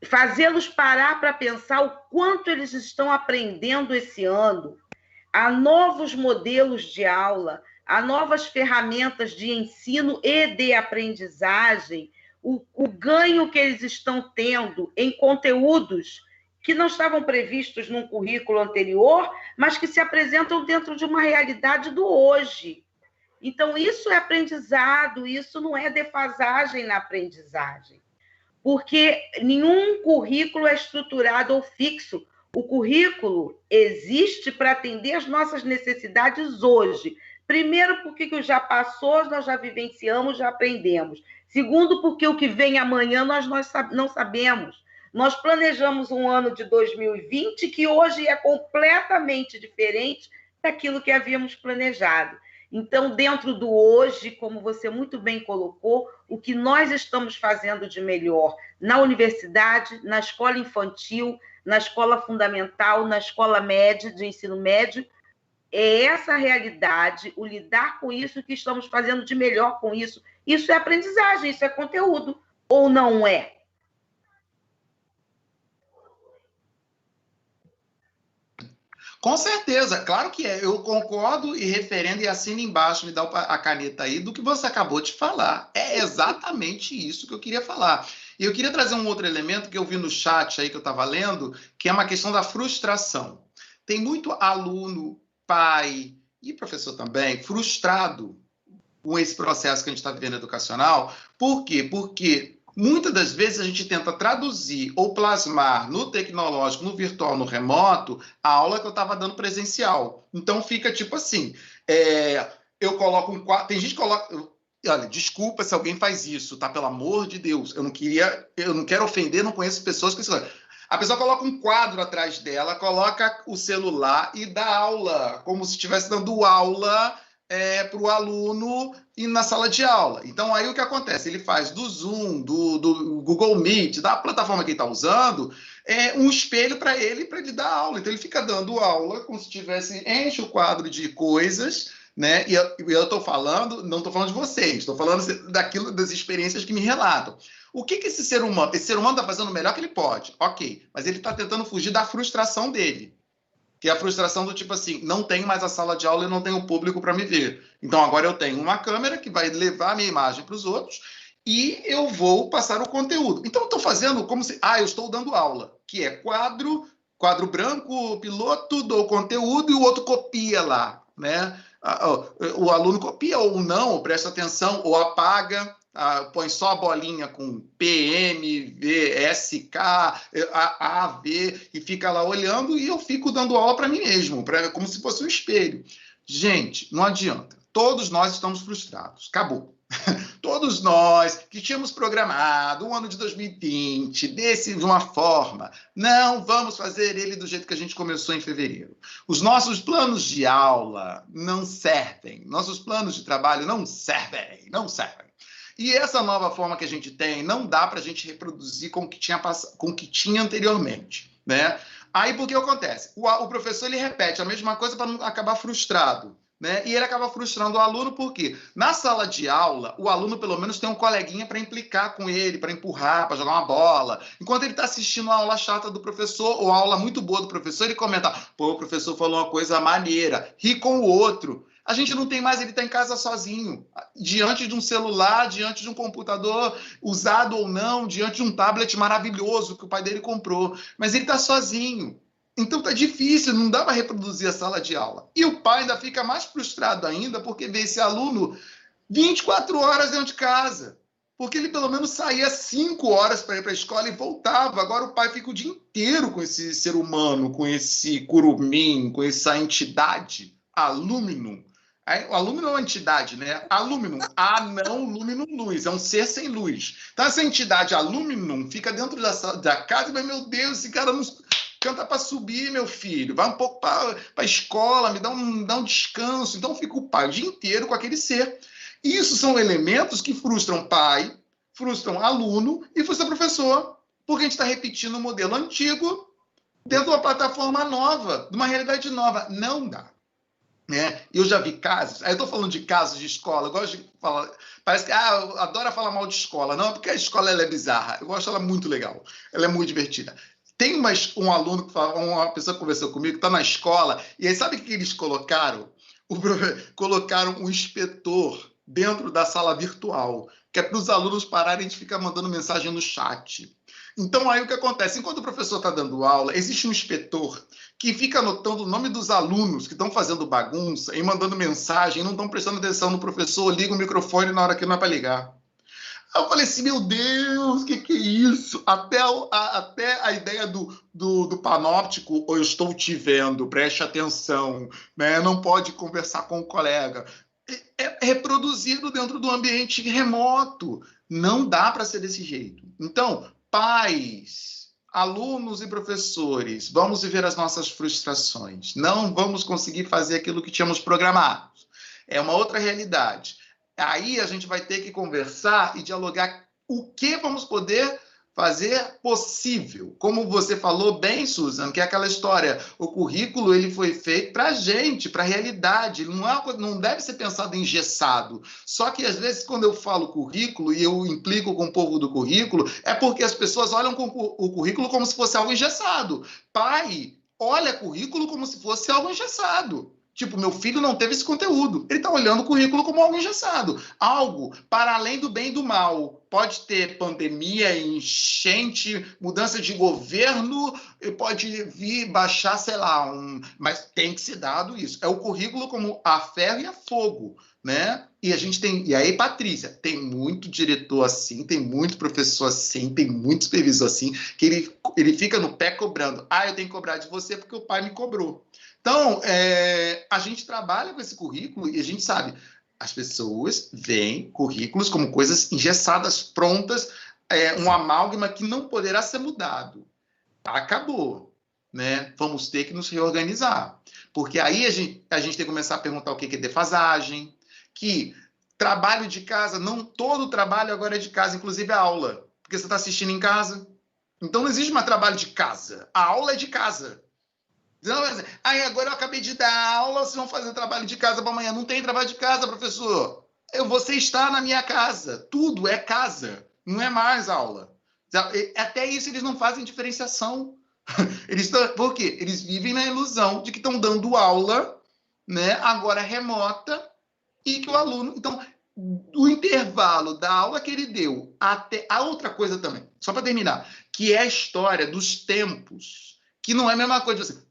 fazê-los parar para pensar o quanto eles estão aprendendo esse ano, a novos modelos de aula, a novas ferramentas de ensino e de aprendizagem, o ganho que eles estão tendo em conteúdos que não estavam previstos num currículo anterior, mas que se apresentam dentro de uma realidade do hoje. Então, isso é aprendizado, isso não é defasagem na aprendizagem, porque nenhum currículo é estruturado ou fixo. O currículo existe para atender as nossas necessidades hoje. Primeiro, porque o que já passou, nós já vivenciamos, já aprendemos. Segundo, porque o que vem amanhã nós não sabemos. Nós planejamos um ano de 2020 que hoje é completamente diferente daquilo que havíamos planejado. Então, dentro do hoje, como você muito bem colocou, o que nós estamos fazendo de melhor na universidade, na escola infantil, na escola fundamental, na escola média, de ensino médio, é essa realidade, o lidar com isso, que estamos fazendo de melhor com isso. Isso é aprendizagem, isso é conteúdo, ou não é? Com certeza, claro que é. Eu concordo e referendo e assino embaixo, me dá a caneta aí, do que você acabou de falar. É exatamente isso que eu queria falar. E eu queria trazer um outro elemento que eu vi no chat aí que eu estava lendo, que é uma questão da frustração. Tem muito aluno, pai e professor também, frustrado com esse processo que a gente está vivendo educacional. Por quê? Porque muitas das vezes a gente tenta traduzir ou plasmar no tecnológico, no virtual, no remoto, a aula que eu estava dando presencial. Então fica tipo assim, eu coloco um quadro, tem gente que coloca... Olha, desculpa se alguém faz isso, tá? Pelo amor de Deus, eu não quero ofender, não conheço pessoas que... A pessoa coloca um quadro atrás dela, coloca o celular e dá aula, como se estivesse dando aula para o aluno ir na sala de aula. Então, aí o que acontece? Ele faz do Zoom, do Google Meet, da plataforma que ele está usando, um espelho para ele dar aula. Então, ele fica dando aula como se tivesse, enche o quadro de coisas, né? E eu estou falando, não estou falando de vocês, estou falando das experiências que me relatam. O que esse ser humano está fazendo o melhor que ele pode, ok, mas ele está tentando fugir da frustração dele. Que é a frustração do tipo assim, não tenho mais a sala de aula e não tenho público para me ver. Então, agora eu tenho uma câmera que vai levar a minha imagem para os outros e eu vou passar o conteúdo. Então, eu estou fazendo como se... eu estou dando aula, que é quadro branco, piloto, dou o conteúdo e o outro copia lá, né? O aluno copia ou não, ou presta atenção, ou apaga... põe só a bolinha com PM, V, SK, A, V, e fica lá olhando, e eu fico dando aula para mim mesmo, como se fosse um espelho. Gente, não adianta. Todos nós estamos frustrados. Acabou. Todos nós que tínhamos programado o ano de 2020 de uma forma, não vamos fazer ele do jeito que a gente começou em fevereiro. Os nossos planos de aula não servem. Nossos planos de trabalho não servem. E essa nova forma que a gente tem, não dá para a gente reproduzir com o que tinha anteriormente, né? Aí, por que acontece? O professor, ele repete a mesma coisa para não acabar frustrado, né? E ele acaba frustrando o aluno porque, na sala de aula, o aluno, pelo menos, tem um coleguinha para implicar com ele, para empurrar, para jogar uma bola. Enquanto ele está assistindo a aula chata do professor, ou a aula muito boa do professor, ele comenta, pô, o professor falou uma coisa maneira, ri com o outro. A gente não tem mais, ele está em casa sozinho, diante de um celular, diante de um computador, usado ou não, diante de um tablet maravilhoso que o pai dele comprou. Mas ele está sozinho. Então está difícil, não dá para reproduzir a sala de aula. E o pai ainda fica mais frustrado ainda porque vê esse aluno 24 horas dentro de casa. Porque ele pelo menos saía 5 horas para ir para a escola e voltava. Agora o pai fica o dia inteiro com esse ser humano, com esse curumim, com essa entidade, alúmino. O alúmino é uma entidade, né? Alúmino, não luminum luz, é um ser sem luz. Então, essa entidade alúmino fica dentro da casa e vai, meu Deus, esse cara não canta para subir, meu filho. Vai um pouco para a escola, me dá um descanso. Então, fica o pai o dia inteiro com aquele ser. Isso são elementos que frustram pai, frustram aluno e frustram professor. Porque a gente está repetindo o modelo antigo dentro de uma plataforma nova, de uma realidade nova. Não dá. Né? Eu já vi casos, aí eu estou falando de casos de escola, eu gosto de falar, parece que eu adoro falar mal de escola, não, porque a escola ela é bizarra, eu acho ela muito legal, ela é muito divertida. Tem um aluno, uma pessoa que conversou comigo, que está na escola, e aí sabe o que eles colocaram? Colocaram um inspetor dentro da sala virtual, que é para os alunos pararem de ficar mandando mensagem no chat. Então, aí o que acontece? Enquanto o professor está dando aula, existe um inspetor que fica anotando o nome dos alunos que estão fazendo bagunça e mandando mensagem, não estão prestando atenção no professor, liga o microfone na hora que não é para ligar. Aí eu falei assim, meu Deus, o que é isso? Até a ideia do panóptico, eu estou te vendo, preste atenção, né? Não pode conversar com o colega. É reproduzido dentro do ambiente remoto. Não dá para ser desse jeito. Então, pais, alunos e professores, vamos viver as nossas frustrações. Não vamos conseguir fazer aquilo que tínhamos programado. É uma outra realidade. Aí a gente vai ter que conversar e dialogar o que vamos poder fazer possível. Como você falou bem, Susan, que é aquela história, o currículo ele foi feito para a gente, para a realidade, não deve ser pensado engessado. Só que, às vezes, quando eu falo currículo e eu implico com o povo do currículo, é porque as pessoas olham o currículo como se fosse algo engessado. Pai, olha currículo como se fosse algo engessado. Tipo, meu filho não teve esse conteúdo. Ele está olhando o currículo como algo engessado. Algo para além do bem e do mal. Pode ter pandemia, enchente, mudança de governo, pode vir baixar, sei lá, mas tem que ser dado isso. É o currículo como a ferro e a fogo, né? E a gente tem... E aí, Patrícia, tem muito diretor assim, tem muito professor assim, tem muito supervisor assim, que ele fica no pé cobrando. Eu tenho que cobrar de você porque o pai me cobrou. Então, a gente trabalha com esse currículo e a gente sabe, as pessoas veem currículos como coisas engessadas, prontas, um amálgama que não poderá ser mudado. Acabou. né? Vamos ter que nos reorganizar. Porque aí a gente tem que começar a perguntar o que é defasagem, que trabalho de casa, não todo trabalho agora é de casa, inclusive a aula, porque você está assistindo em casa. Então não existe mais trabalho de casa, a aula é de casa. Não, aí agora eu acabei de dar aula, vocês vão fazer trabalho de casa para amanhã. Não tem trabalho de casa, professor. Você está na minha casa, tudo é casa, não é mais aula. Até isso eles não fazem diferenciação. Por quê? Eles vivem na ilusão de que estão dando aula, né, agora remota, e que o aluno... Então, o intervalo da aula que ele deu até... A outra coisa também, só para terminar, que é a história dos tempos, que não é a mesma coisa.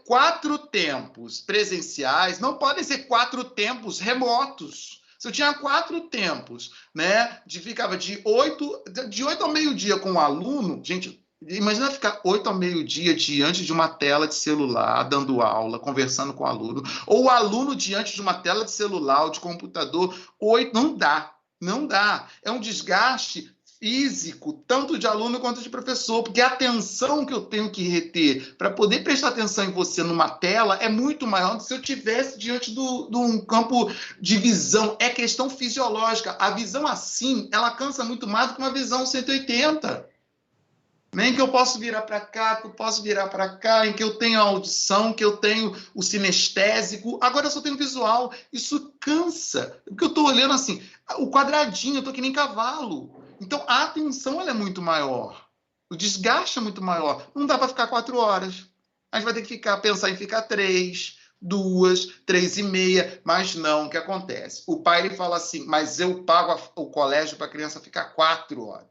4 tempos presenciais não podem ser 4 tempos remotos. Se eu tinha 4 tempos, né, ficava de 8 ao meio-dia com o aluno, gente... Imagina ficar 8 ao meio-dia diante de uma tela de celular, dando aula, conversando com o aluno, ou o aluno diante de uma tela de celular ou de computador. 8, não dá, não dá. É um desgaste físico, tanto de aluno quanto de professor, porque a atenção que eu tenho que reter para poder prestar atenção em você numa tela é muito maior do que se eu estivesse diante de um campo de visão. É questão fisiológica. A visão assim, ela cansa muito mais do que uma visão 180. Nem que eu posso virar para cá, que eu posso virar para cá, em que eu tenho a audição, que eu tenho o sinestésico. Agora eu só tenho visual. Isso cansa. Porque eu estou olhando assim, o quadradinho, eu estou que nem cavalo. Então a atenção ela é muito maior. O desgaste é muito maior. Não dá para ficar 4 horas. A gente vai ter que pensar em ficar 3, 2, 3,5. Mas não, o que acontece? O pai ele fala assim, mas eu pago o colégio para a criança ficar 4 horas.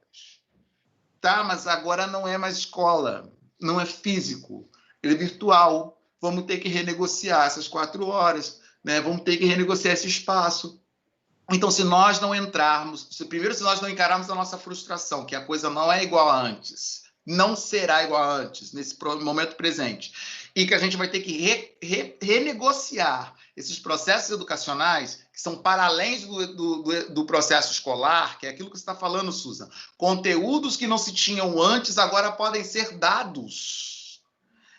Tá, mas agora não é mais escola, não é físico, ele é virtual. Vamos ter que renegociar essas 4 horas, né? Vamos ter que renegociar esse espaço. Então, se nós não entrarmos, se nós não encararmos a nossa frustração, que a coisa não é igual a antes, não será igual a antes, nesse momento presente, e que a gente vai ter que renegociar esses processos educacionais, que são para além do processo escolar, que é aquilo que você está falando, Susan. Conteúdos que não se tinham antes agora podem ser dados.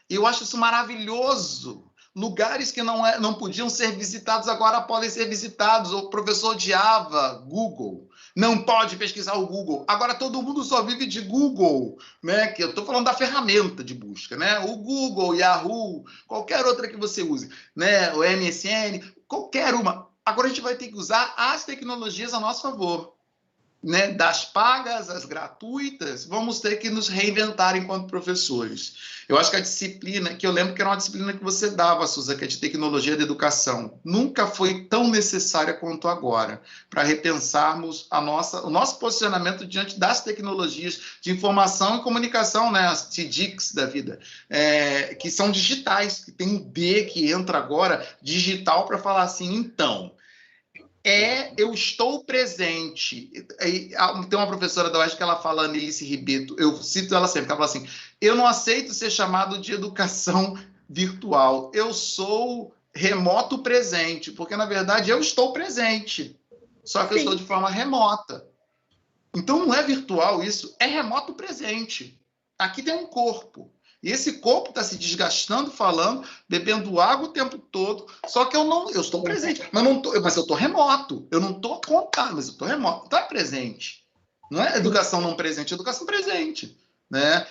Eu acho isso maravilhoso. Lugares que não podiam ser visitados agora podem ser visitados. O professor odiava Google. Não pode pesquisar o Google. Agora todo mundo só vive de Google, né? Que eu estou falando da ferramenta de busca, né? O Google, Yahoo, qualquer outra que você use, né? O MSN, qualquer uma. Agora a gente vai ter que usar as tecnologias a nosso favor, né? Das pagas, as gratuitas, vamos ter que nos reinventar enquanto professores. Eu acho que a disciplina, que eu lembro que era uma disciplina que você dava, Suza, que é de tecnologia da educação, nunca foi tão necessária quanto agora, para repensarmos o nosso posicionamento diante das tecnologias de informação e comunicação, né? As TDICs da vida, que são digitais, que tem um D que entra agora, digital, para falar assim, então... eu estou presente. Tem uma professora da UESC que ela fala, Anelice Ribeto, eu cito ela sempre, que ela fala assim, eu não aceito ser chamado de educação virtual, eu sou remoto presente, porque, na verdade, eu estou presente, só que eu estou de forma remota. Então, não é virtual isso, é remoto presente. Aqui tem um corpo. E esse corpo está se desgastando, falando, bebendo água o tempo todo, só que eu estou presente, mas eu estou remoto, eu não estou contado, mas eu estou remoto, está presente. Não é educação não presente, é educação presente, né?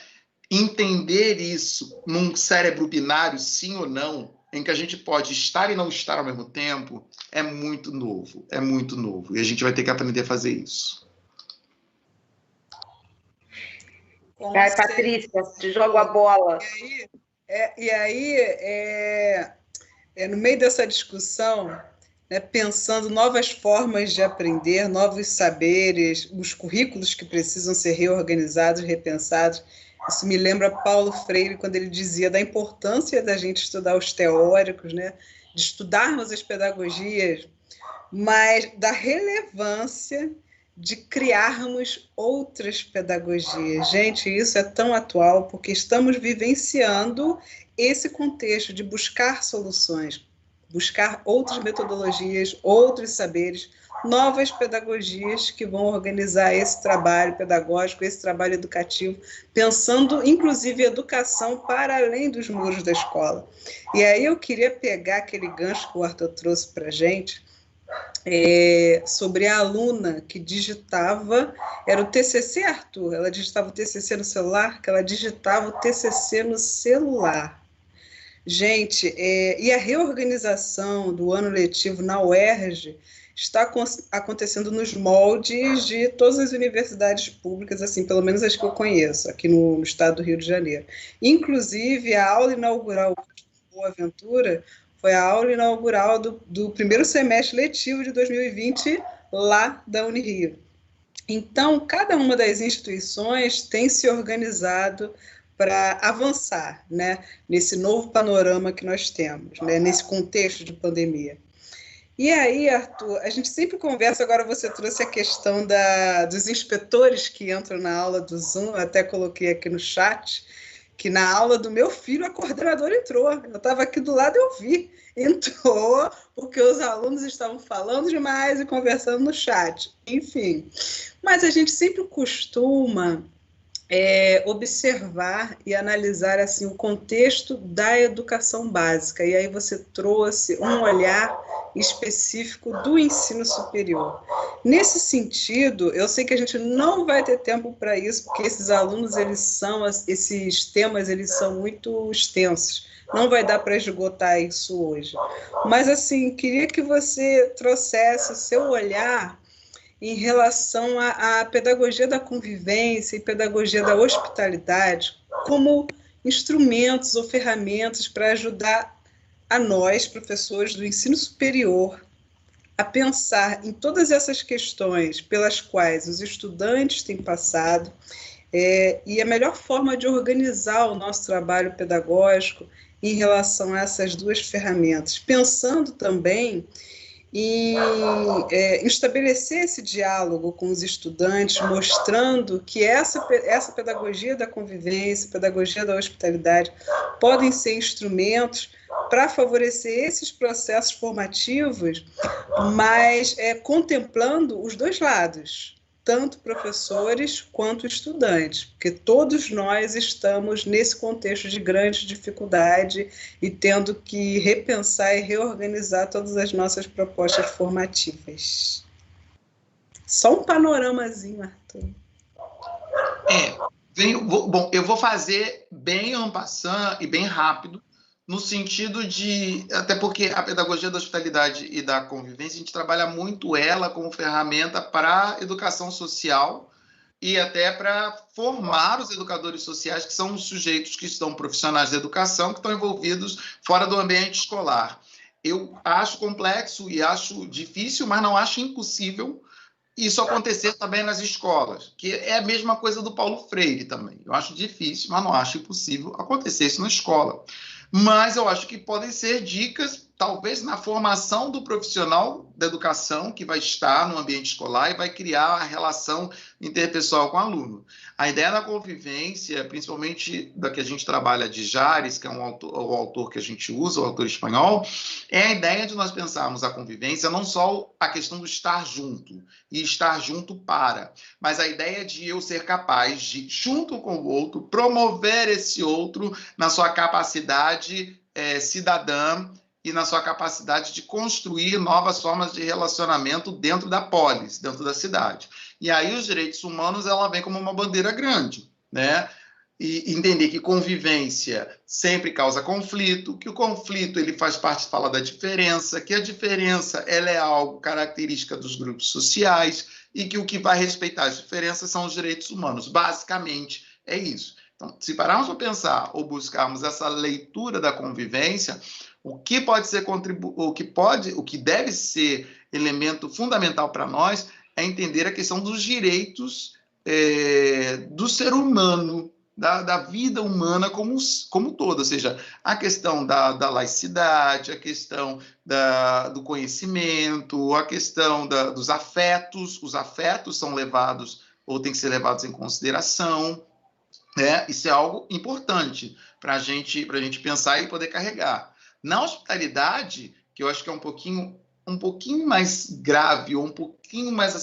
Entender isso num cérebro binário, sim ou não, em que a gente pode estar e não estar ao mesmo tempo, é muito novo, e a gente vai ter que aprender a fazer isso. Vai, Patrícia, te jogo a bola. E aí, no meio dessa discussão, né, pensando novas formas de aprender, novos saberes, os currículos que precisam ser reorganizados, repensados, isso me lembra Paulo Freire, quando ele dizia da importância da gente estudar os teóricos, né, de estudarmos as pedagogias, mas da relevância de criarmos outras pedagogias. Gente, isso é tão atual, porque estamos vivenciando esse contexto de buscar soluções, buscar outras metodologias, outros saberes, novas pedagogias que vão organizar esse trabalho pedagógico, esse trabalho educativo, pensando, inclusive, educação para além dos muros da escola. E aí eu queria pegar aquele gancho que o Arthur trouxe para a gente, sobre a aluna que digitava, era o TCC, Arthur, ela digitava o TCC no celular, que ela digitava o TCC no celular. Gente, e a reorganização do ano letivo na UERJ está acontecendo nos moldes de todas as universidades públicas, assim, pelo menos as que eu conheço, aqui no estado do Rio de Janeiro. Inclusive, a aula inaugural do Boa Ventura foi a aula inaugural do primeiro semestre letivo de 2020, lá da Unirio. Então, cada uma das instituições tem se organizado para avançar, né, nesse novo panorama que nós temos, né, nesse contexto de pandemia. E aí, Arthur, a gente sempre conversa, agora você trouxe a questão dos inspetores que entram na aula do Zoom, eu até coloquei aqui no chat, que na aula do meu filho a coordenadora entrou, eu estava aqui do lado e eu vi, entrou, porque os alunos estavam falando demais e conversando no chat, enfim. Mas a gente sempre costuma observar e analisar assim, o contexto da educação básica, e aí você trouxe um olhar específico do ensino superior. Nesse sentido, eu sei que a gente não vai ter tempo para isso, porque esses alunos, esses temas, eles são muito extensos, não vai dar para esgotar isso hoje. Mas, assim, queria que você trouxesse o seu olhar em relação à pedagogia da convivência e pedagogia da hospitalidade como instrumentos ou ferramentas para ajudar a nós, professores do ensino superior, a pensar em todas essas questões pelas quais os estudantes têm passado e a melhor forma de organizar o nosso trabalho pedagógico em relação a essas duas ferramentas, pensando também em estabelecer esse diálogo com os estudantes, mostrando que essa pedagogia da convivência, pedagogia da hospitalidade, podem ser instrumentos para favorecer esses processos formativos, mas contemplando os dois lados, tanto professores quanto estudantes, porque todos nós estamos nesse contexto de grande dificuldade e tendo que repensar e reorganizar todas as nossas propostas formativas. Só um panoramazinho, Arthur. Bom, eu vou fazer bem en passant e bem rápido, no sentido de, até porque a pedagogia da hospitalidade e da convivência, a gente trabalha muito ela como ferramenta para a educação social e até para formar os educadores sociais, que são os sujeitos que estão profissionais da educação, que estão envolvidos fora do ambiente escolar. Eu acho complexo e acho difícil, mas não acho impossível isso acontecer também nas escolas, que é a mesma coisa do Paulo Freire também. Eu acho difícil, mas não acho impossível acontecer isso na escola. Mas eu acho que podem ser dicas, talvez, na formação do profissional da educação que vai estar no ambiente escolar e vai criar a relação interpessoal com o aluno. A ideia da convivência, principalmente da que a gente trabalha de Jares, que é o autor que a gente usa, o autor espanhol, é a ideia de nós pensarmos a convivência, não só a questão do estar junto, e estar junto para, mas a ideia de eu ser capaz de, junto com o outro, promover esse outro na sua capacidade cidadã e na sua capacidade de construir novas formas de relacionamento dentro da polis, dentro da cidade. E aí os direitos humanos, ela vem como uma bandeira grande, né? E entender que convivência sempre causa conflito, que o conflito ele faz parte, fala da diferença, que a diferença ela é algo característica dos grupos sociais e que o que vai respeitar as diferenças são os direitos humanos. Basicamente, é isso. Então, se pararmos para pensar ou buscarmos essa leitura da convivência, o que pode ser o que deve ser elemento fundamental para nós é entender a questão dos direitos do ser humano, da vida humana como toda, ou seja, a questão da laicidade, a questão do conhecimento, a questão dos afetos. Os afetos são levados ou têm que ser levados em consideração. Isso é algo importante para a gente pensar e poder carregar. Na hospitalidade, que eu acho que é um pouquinho um pouquinho mais grave, ou um pouquinho mais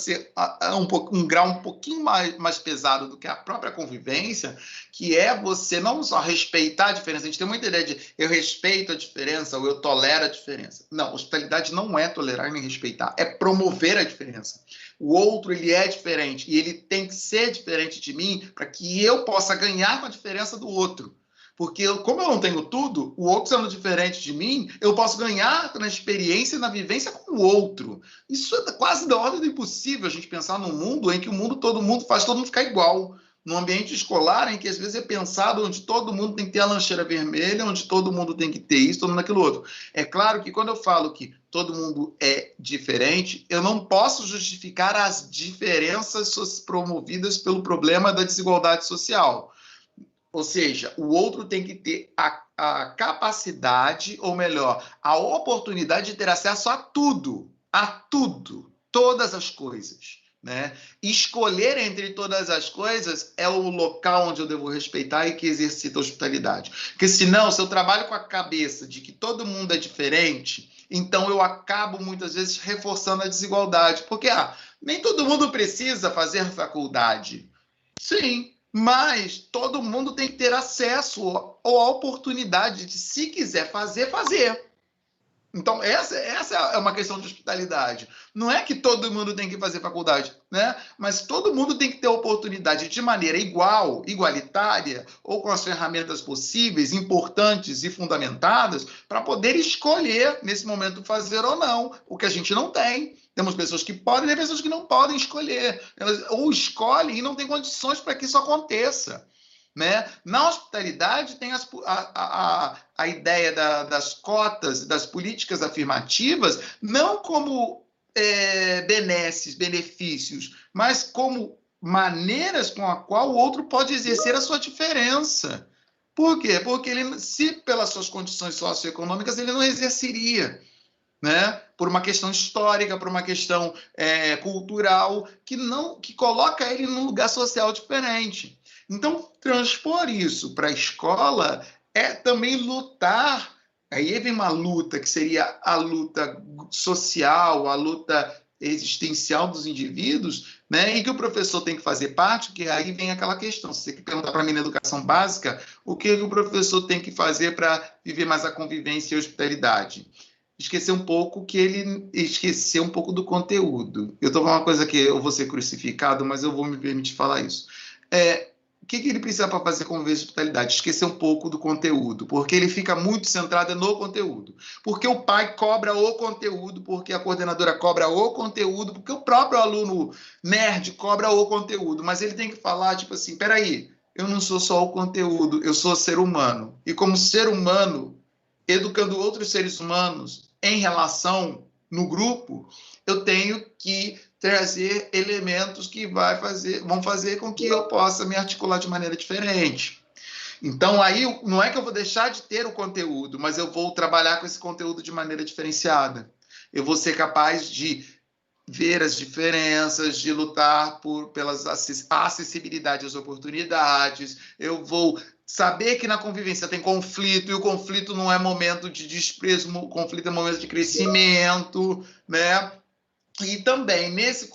um grau um pouquinho mais pesado do que a própria convivência, que é você não só respeitar a diferença. A gente tem muita ideia de eu respeito a diferença ou eu tolero a diferença. Não, hospitalidade não é tolerar nem respeitar, é promover a diferença. O outro, ele é diferente e ele tem que ser diferente de mim para que eu possa ganhar com a diferença do outro. Porque como eu não tenho tudo, o outro sendo diferente de mim, eu posso ganhar na experiência e na vivência com o outro. Isso é quase da ordem do impossível, a gente pensar num mundo em que todo mundo faz todo mundo ficar igual. Num ambiente escolar em que às vezes é pensado onde todo mundo tem que ter a lancheira vermelha, onde todo mundo tem que ter isso, todo mundo aquilo outro. É claro que quando eu falo que todo mundo é diferente, eu não posso justificar as diferenças promovidas pelo problema da desigualdade social. Ou seja, o outro tem que ter a capacidade, ou melhor, a oportunidade de ter acesso a tudo, todas as coisas, né? Escolher entre todas as coisas é o local onde eu devo respeitar e que exercita a hospitalidade. Porque senão, se eu trabalho com a cabeça de que todo mundo é diferente, então eu acabo muitas vezes reforçando a desigualdade. Porque nem todo mundo precisa fazer faculdade. Sim. Mas todo mundo tem que ter acesso ou a oportunidade de, se quiser fazer. Então, essa é uma questão de hospitalidade. Não é que todo mundo tem que fazer faculdade, né? Mas todo mundo tem que ter a oportunidade de maneira igualitária, ou com as ferramentas possíveis, importantes e fundamentadas, para poder escolher, nesse momento, fazer ou não, o que a gente não tem. Temos pessoas que podem e pessoas que não podem escolher. Elas ou escolhem e não têm condições para que isso aconteça. Né? Na hospitalidade tem a ideia das cotas e das políticas afirmativas, não como benefícios, mas como maneiras com a qual o outro pode exercer a sua diferença. Por quê? Porque ele, se pelas suas condições socioeconômicas, ele não exerceria. Né? Por uma questão histórica, por uma questão cultural, que coloca ele num lugar social diferente. Então, transpor isso para a escola é também lutar. Aí vem uma luta que seria a luta social, a luta existencial dos indivíduos, né? E que o professor tem que fazer parte, que aí vem aquela questão. Se você perguntar para mim na educação básica, o que o professor tem que fazer para viver mais a convivência e a hospitalidade? Esquecer um pouco do conteúdo. Eu estou falando uma coisa que eu vou ser crucificado, mas eu vou me permitir falar isso. O que ele precisa para fazer convivência e hospitalidade? Esquecer um pouco do conteúdo, porque ele fica muito centrado no conteúdo. Porque o pai cobra o conteúdo, porque a coordenadora cobra o conteúdo, porque o próprio aluno nerd cobra o conteúdo, mas ele tem que falar, tipo assim, peraí, eu não sou só o conteúdo, eu sou ser humano. E como ser humano, educando outros seres humanos em relação no grupo, eu tenho que trazer elementos que vão fazer com que eu possa me articular de maneira diferente. Então, aí, não é que eu vou deixar de ter o conteúdo, mas eu vou trabalhar com esse conteúdo de maneira diferenciada. Eu vou ser capaz de ver as diferenças, de lutar pela acessibilidade às oportunidades. Eu vou saber que na convivência tem conflito, e o conflito não é momento de desprezo, o conflito é momento de crescimento, né? E também, nesse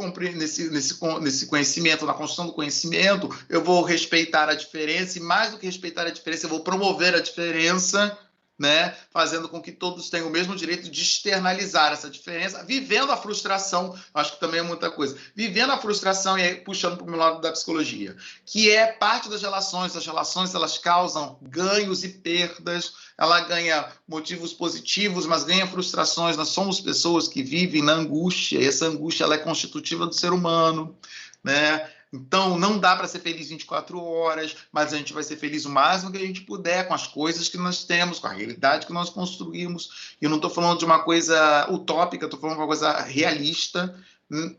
conhecimento, na construção do conhecimento, eu vou respeitar a diferença, e mais do que respeitar a diferença, eu vou promover a diferença, né? Fazendo com que todos tenham o mesmo direito de externalizar essa diferença, vivendo a frustração, acho que também é muita coisa, vivendo a frustração, e aí puxando para o meu lado da psicologia, que é parte das relações. As relações, elas causam ganhos e perdas, ela ganha motivos positivos, mas ganha frustrações. Nós somos pessoas que vivem na angústia, e essa angústia, ela é constitutiva do ser humano, né? Então, não dá para ser feliz 24 horas, mas a gente vai ser feliz o máximo que a gente puder com as coisas que nós temos, com a realidade que nós construímos. E eu não estou falando de uma coisa utópica, estou falando de uma coisa realista,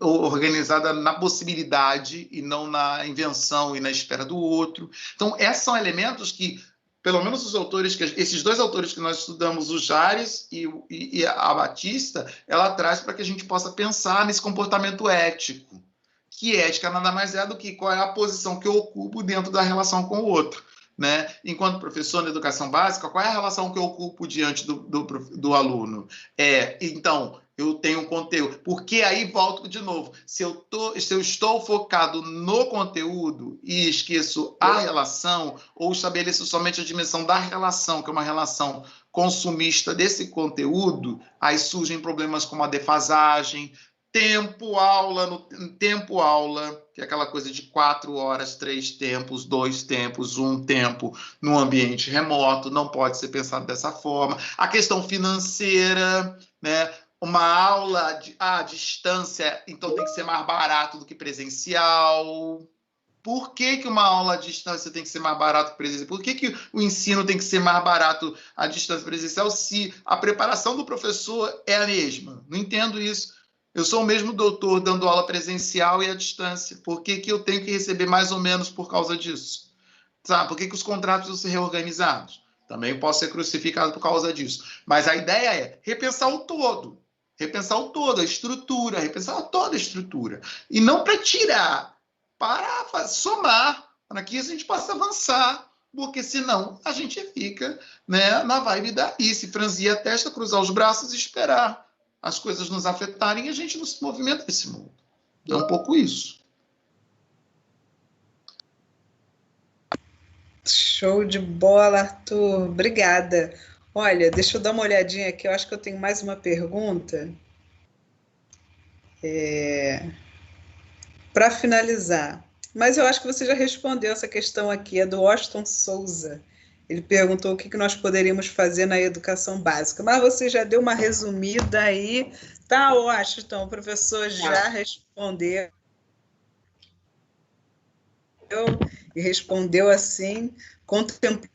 organizada na possibilidade e não na invenção e na espera do outro. Então, esses são elementos que, pelo menos esses dois autores que nós estudamos, o Jares e a Batista, ela traz para que a gente possa pensar nesse comportamento ético. Que ética nada mais é do que qual é a posição que eu ocupo dentro da relação com o outro, né? Enquanto professor na educação básica, qual é a relação que eu ocupo diante do aluno? Então, eu tenho conteúdo. Porque aí volto de novo. Se eu estou focado no conteúdo e esqueço a relação, ou estabeleço somente a dimensão da relação, que é uma relação consumista desse conteúdo, aí surgem problemas como a defasagem, tempo-aula, que é aquela coisa de 4 horas, 3 tempos, 2 tempos, 1 tempo no ambiente remoto, não pode ser pensado dessa forma. A questão financeira, né? Uma aula à distância, então tem que ser mais barato do que presencial. Por que uma aula à distância tem que ser mais barato que presencial? Por que o ensino tem que ser mais barato à distância presencial se a preparação do professor é a mesma? Não entendo isso. Eu sou o mesmo doutor dando aula presencial e à distância. Por que eu tenho que receber mais ou menos por causa disso? Sabe? Por que os contratos precisam ser reorganizados? Também posso ser crucificado por causa disso. Mas a ideia é repensar o todo. Repensar o todo, a estrutura, repensar toda a estrutura. E não para tirar, para somar, para que a gente possa avançar, porque senão a gente fica, né, na vibe daí, se franzir a testa, cruzar os braços e esperar as coisas nos afetarem e a gente não se movimenta nesse mundo. É um pouco isso. Show de bola, Arthur. Obrigada. Olha, deixa eu dar uma olhadinha aqui, eu acho que eu tenho mais uma pergunta. Para finalizar. Mas eu acho que você já respondeu essa questão aqui, é do Washington Souza. Ele perguntou o que nós poderíamos fazer na educação básica. Mas você já deu uma resumida aí. Tá, Washington, o professor já respondeu. E respondeu assim, contemplando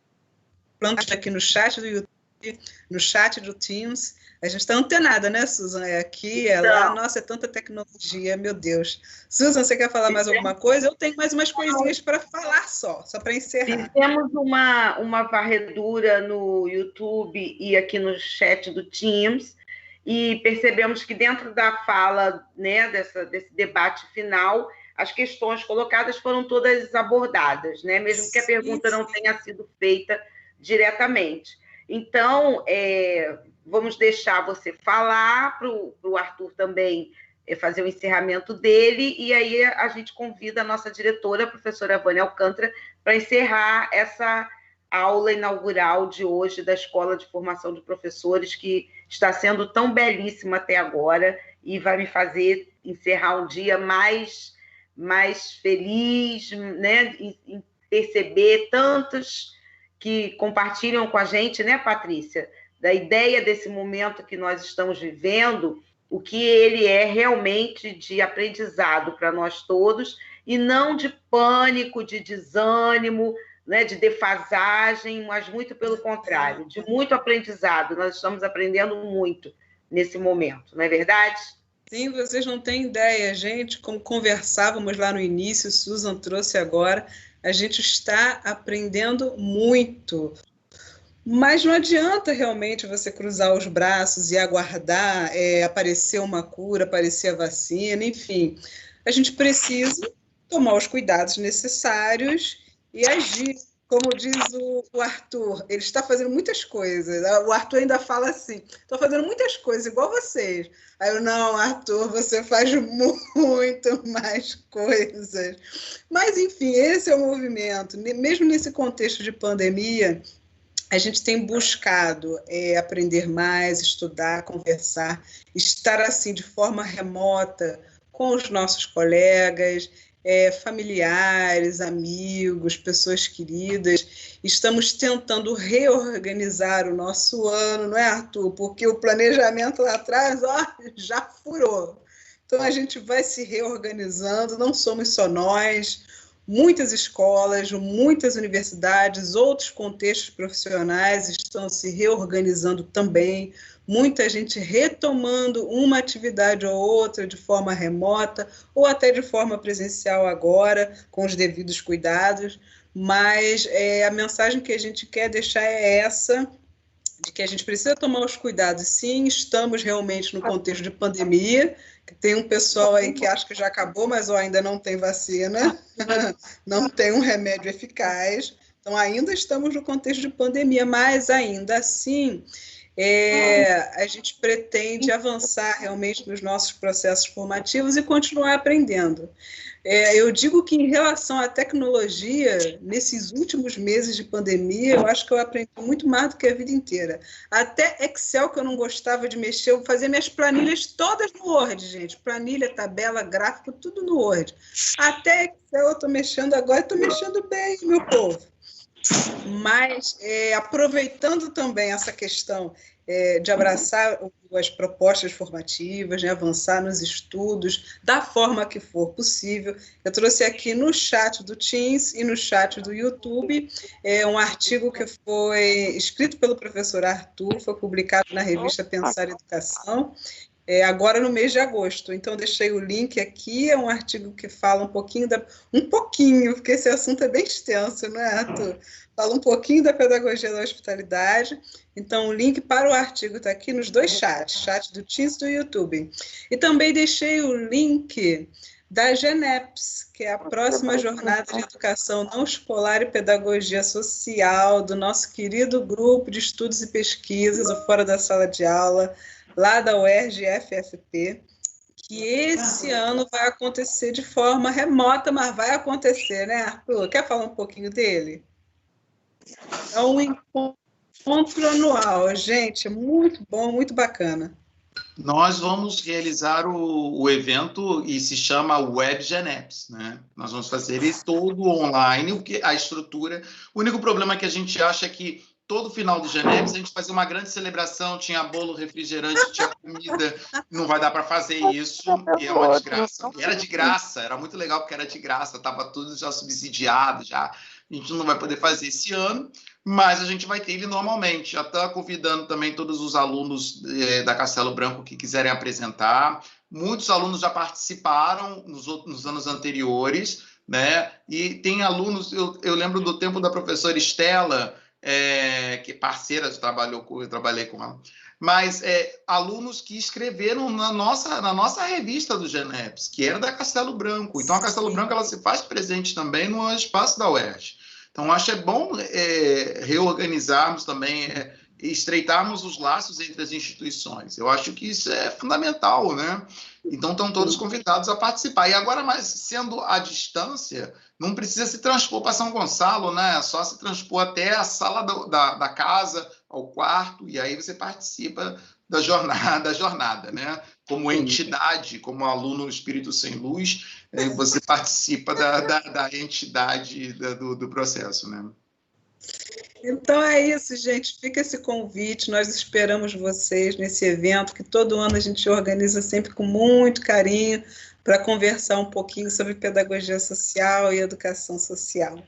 aqui no chat do YouTube, no chat do Teams. A gente está antenada, né, Susan? É aqui, é lá. Nossa, é tanta tecnologia, meu Deus. Susan, você quer falar mais alguma coisa? Eu tenho mais umas coisinhas para falar só para encerrar. Fizemos uma varredura no YouTube e aqui no chat do Teams e percebemos que dentro da fala, né, desse debate final, as questões colocadas foram todas abordadas, né? Mesmo que a pergunta não tenha sido feita diretamente. Então, vamos deixar você falar para o Arthur também fazer o encerramento dele, e aí a gente convida a nossa diretora, a professora Vânia Alcântara, para encerrar essa aula inaugural de hoje da Escola de Formação de Professores, que está sendo tão belíssima até agora e vai me fazer encerrar um dia mais feliz, né, em perceber tantos que compartilham com a gente, né, Patrícia, da ideia desse momento que nós estamos vivendo, o que ele é realmente de aprendizado para nós todos, e não de pânico, de desânimo, né, de defasagem, mas muito pelo contrário, de muito aprendizado. Nós estamos aprendendo muito nesse momento, não é verdade? Sim, vocês não têm ideia, gente, como conversávamos lá no início, Susan trouxe agora, a gente está aprendendo muito. Mas não adianta realmente você cruzar os braços e aguardar aparecer uma cura, aparecer a vacina, enfim. A gente precisa tomar os cuidados necessários e agir. Como diz o Arthur, ele está fazendo muitas coisas. O Arthur ainda fala assim, estou fazendo muitas coisas, igual vocês. Aí eu, não, Arthur, você faz muito mais coisas. Mas, enfim, esse é o movimento. Mesmo nesse contexto de pandemia, a gente tem buscado aprender mais, estudar, conversar, estar assim de forma remota com os nossos colegas, familiares, amigos, pessoas queridas. Estamos tentando reorganizar o nosso ano, não é, Arthur? Porque o planejamento lá atrás já furou. Então, a gente vai se reorganizando, não somos só nós, muitas escolas, muitas universidades, outros contextos profissionais estão se reorganizando também, muita gente retomando uma atividade ou outra de forma remota ou até de forma presencial agora, com os devidos cuidados, mas a mensagem que a gente quer deixar é essa, de que a gente precisa tomar os cuidados. Sim, estamos realmente no contexto de pandemia, tem um pessoal aí que acha que já acabou, mas ainda não tem vacina, não tem um remédio eficaz, então ainda estamos no contexto de pandemia, mas ainda assim a gente pretende avançar realmente nos nossos processos formativos e continuar aprendendo. Eu digo que, em relação à tecnologia, nesses últimos meses de pandemia, eu acho que eu aprendi muito mais do que a vida inteira. Até Excel, que eu não gostava de mexer, eu fazia minhas planilhas todas no Word, gente. Planilha, tabela, gráfico, tudo no Word. Até Excel eu estou mexendo agora, estou mexendo bem, meu povo. Mas, aproveitando também essa questão de abraçar as propostas formativas, né, avançar nos estudos, da forma que for possível, eu trouxe aqui no chat do Teams e no chat do YouTube um artigo que foi escrito pelo professor Arthur, foi publicado na revista Pensar Educação, agora no mês de agosto. Então, deixei o link aqui, é um artigo que fala um pouquinho, porque esse assunto é bem extenso, não é, Arthur? Fala um pouquinho da pedagogia da hospitalidade. Então, o link para o artigo está aqui nos dois chats, chat do Teams e do YouTube. E também deixei o link da GENEPS, que é a próxima jornada de educação não escolar e pedagogia social do nosso querido grupo de estudos e pesquisas, o Fora da Sala de Aula, lá da UERJ-FFP, que esse ano vai acontecer de forma remota, mas vai acontecer, né, Arthur? Quer falar um pouquinho dele? É um encontro anual, gente, muito bom, muito bacana. Nós vamos realizar o evento e se chama Web Geneps, né? Nós vamos fazer isso todo online, o que a estrutura. O único problema que a gente acha é que todo final do Geneps a gente fazia uma grande celebração, tinha bolo, refrigerante, tinha comida, não vai dar para fazer isso, e é uma desgraça. E era de graça, era muito legal porque era de graça, estava tudo já subsidiado, já. A gente não vai poder fazer esse ano, mas a gente vai ter ele normalmente. Já está convidando também todos os alunos da Castelo Branco que quiserem apresentar. Muitos alunos já participaram nos anos anteriores, né? E tem alunos, eu lembro do tempo da professora Estela, que parceira, eu trabalhei com ela, mas alunos que escreveram na nossa revista do Geneps, que era da Castelo Branco. Então, a Castelo Branco ela se faz presente também no espaço da UERJ. Então, acho bom reorganizarmos também, estreitarmos os laços entre as instituições. Eu acho que isso é fundamental, né? Então, estão todos convidados a participar. E agora, mas sendo à distância, não precisa se transpor para São Gonçalo, né? É só se transpor até a sala da casa, ao quarto, e aí você participa da jornada, né? Como entidade, como aluno Espírito Sem Luz, você participa da entidade do processo, né? Então é isso, gente. Fica esse convite. Nós esperamos vocês nesse evento que todo ano a gente organiza sempre com muito carinho para conversar um pouquinho sobre pedagogia social e educação social.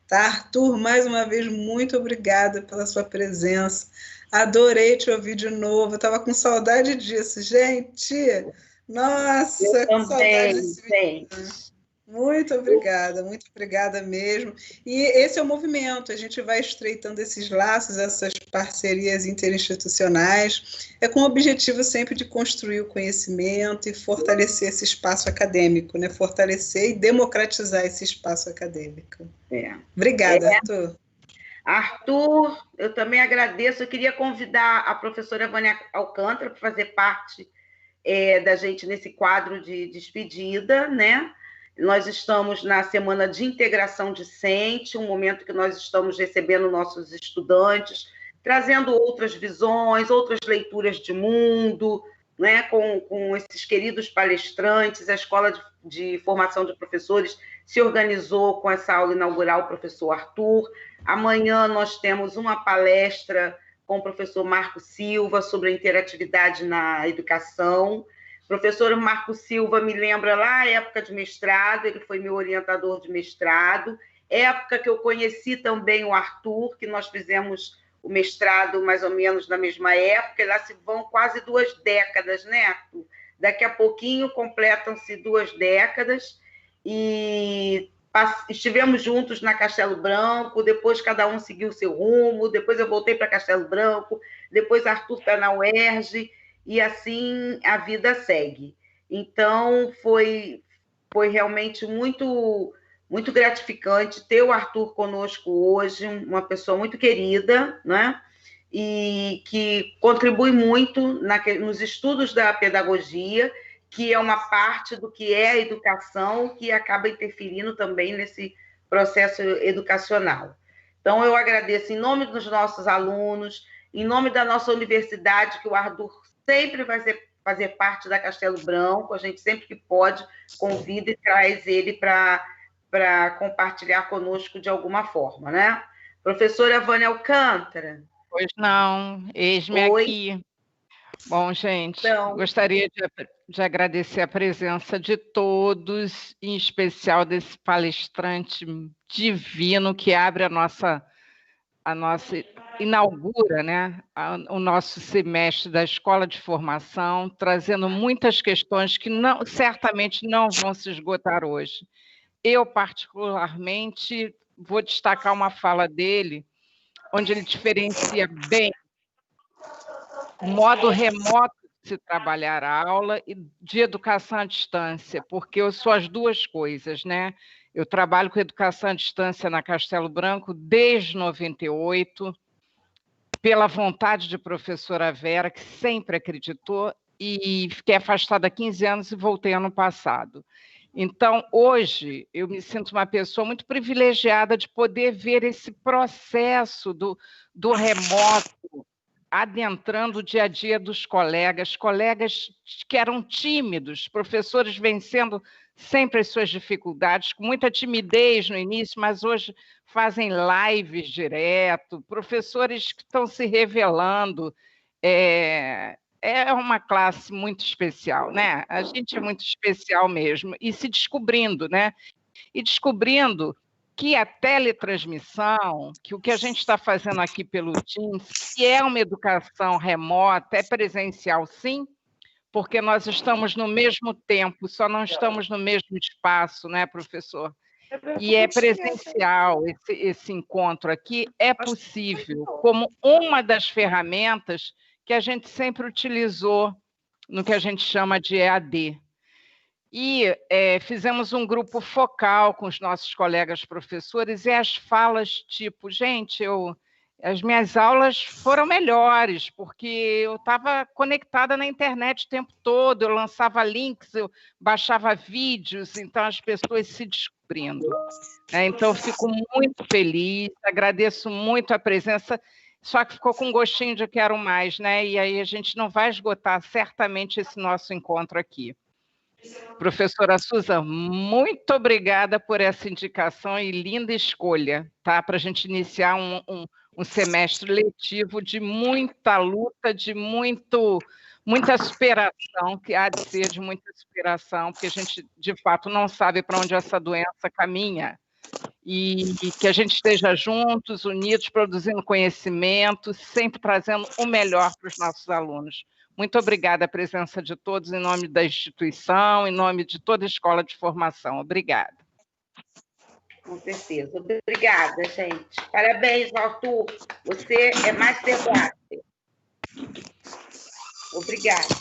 Tá, Arthur? Mais uma vez, muito obrigada pela sua presença. Adorei te ouvir de novo. Eu estava com saudade disso, gente. Nossa, eu com saudade também, desse vídeo. Muito obrigada mesmo. E esse é o movimento, a gente vai estreitando esses laços, essas parcerias interinstitucionais, com o objetivo sempre de construir o conhecimento e fortalecer esse espaço acadêmico, né? Fortalecer e democratizar esse espaço acadêmico. Obrigada, Arthur. Arthur, eu também agradeço. Eu queria convidar a professora Vânia Alcântara para fazer parte da gente nesse quadro de despedida, né? Nós estamos na Semana de Integração Discente, um momento que nós estamos recebendo nossos estudantes, trazendo outras visões, outras leituras de mundo, né, com esses queridos palestrantes. A Escola de Formação de Professores se organizou com essa aula inaugural, o professor Arthur. Amanhã nós temos uma palestra com o professor Marco Silva sobre a interatividade na educação. O professor Marco Silva me lembra lá a época de mestrado, ele foi meu orientador de mestrado, época que eu conheci também o Arthur, que nós fizemos o mestrado mais ou menos na mesma época, e lá se vão quase 2 décadas, né, Arthur? Daqui a pouquinho completam-se 2 décadas, e estivemos juntos na Castelo Branco, depois cada um seguiu o seu rumo, depois eu voltei para Castelo Branco, depois Arthur está na UERJ, e assim a vida segue. Então, foi realmente muito, muito gratificante ter o Arthur conosco hoje, uma pessoa muito querida, né? e que contribui muito nos estudos da pedagogia, que é uma parte do que é a educação, que acaba interferindo também nesse processo educacional. Então, eu agradeço em nome dos nossos alunos, em nome da nossa universidade, que o Arthur sempre vai fazer parte da Castelo Branco, a gente sempre que pode convida e traz ele para compartilhar conosco de alguma forma, né? Professora Vânia Alcântara. Pois não, eis-me aqui. Bom, gente, então, gostaria de agradecer a presença de todos, em especial desse palestrante divino que abre a nossa inaugura, né, o nosso semestre da Escola de Formação, trazendo muitas questões que certamente não vão se esgotar hoje. Eu, particularmente, vou destacar uma fala dele, onde ele diferencia bem o modo remoto de se trabalhar a aula e de educação à distância, porque eu sou as duas coisas, né? Eu trabalho com educação à distância na Castelo Branco desde 98, pela vontade de professora Vera, que sempre acreditou, e fiquei afastada há 15 anos e voltei ano passado. Então, hoje, eu me sinto uma pessoa muito privilegiada de poder ver esse processo do remoto, adentrando o dia a dia dos colegas que eram tímidos, professores vencendo sempre as suas dificuldades, com muita timidez no início, mas hoje fazem lives direto, professores que estão se revelando. É uma classe muito especial, né? A gente é muito especial mesmo, e se descobrindo, né? E descobrindo que a teletransmissão, que o que a gente está fazendo aqui pelo Teams, que é uma educação remota, é presencial sim, porque nós estamos no mesmo tempo, só não estamos no mesmo espaço, né, professor? E é presencial, esse encontro aqui é possível, como uma das ferramentas que a gente sempre utilizou no que a gente chama de EAD. E fizemos um grupo focal com os nossos colegas professores, e as falas tipo, gente, as minhas aulas foram melhores, porque eu estava conectada na internet o tempo todo, eu lançava links, eu baixava vídeos, então as pessoas se descobrindo. Então, eu fico muito feliz, agradeço muito a presença, só que ficou com um gostinho de quero mais, né? E aí a gente não vai esgotar certamente esse nosso encontro aqui. Professora Susan, muito obrigada por essa indicação e linda escolha, tá? Para a gente iniciar um semestre letivo de muita luta, de muita superação, que há de ser de muita superação, porque a gente, de fato, não sabe para onde essa doença caminha. E que a gente esteja juntos, unidos, produzindo conhecimento, sempre trazendo o melhor para os nossos alunos. Muito obrigada a presença de todos, em nome da instituição, em nome de toda a escola de formação. Obrigada. Com certeza. Obrigada, gente. Parabéns, Arthur. Você é Master Blaster. Obrigada.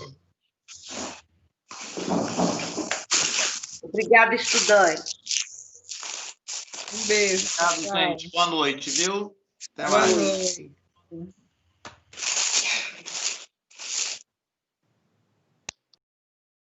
Obrigada, estudante. Um beijo. Obrigado, gente. Boa noite, viu? Até mais. Boa noite.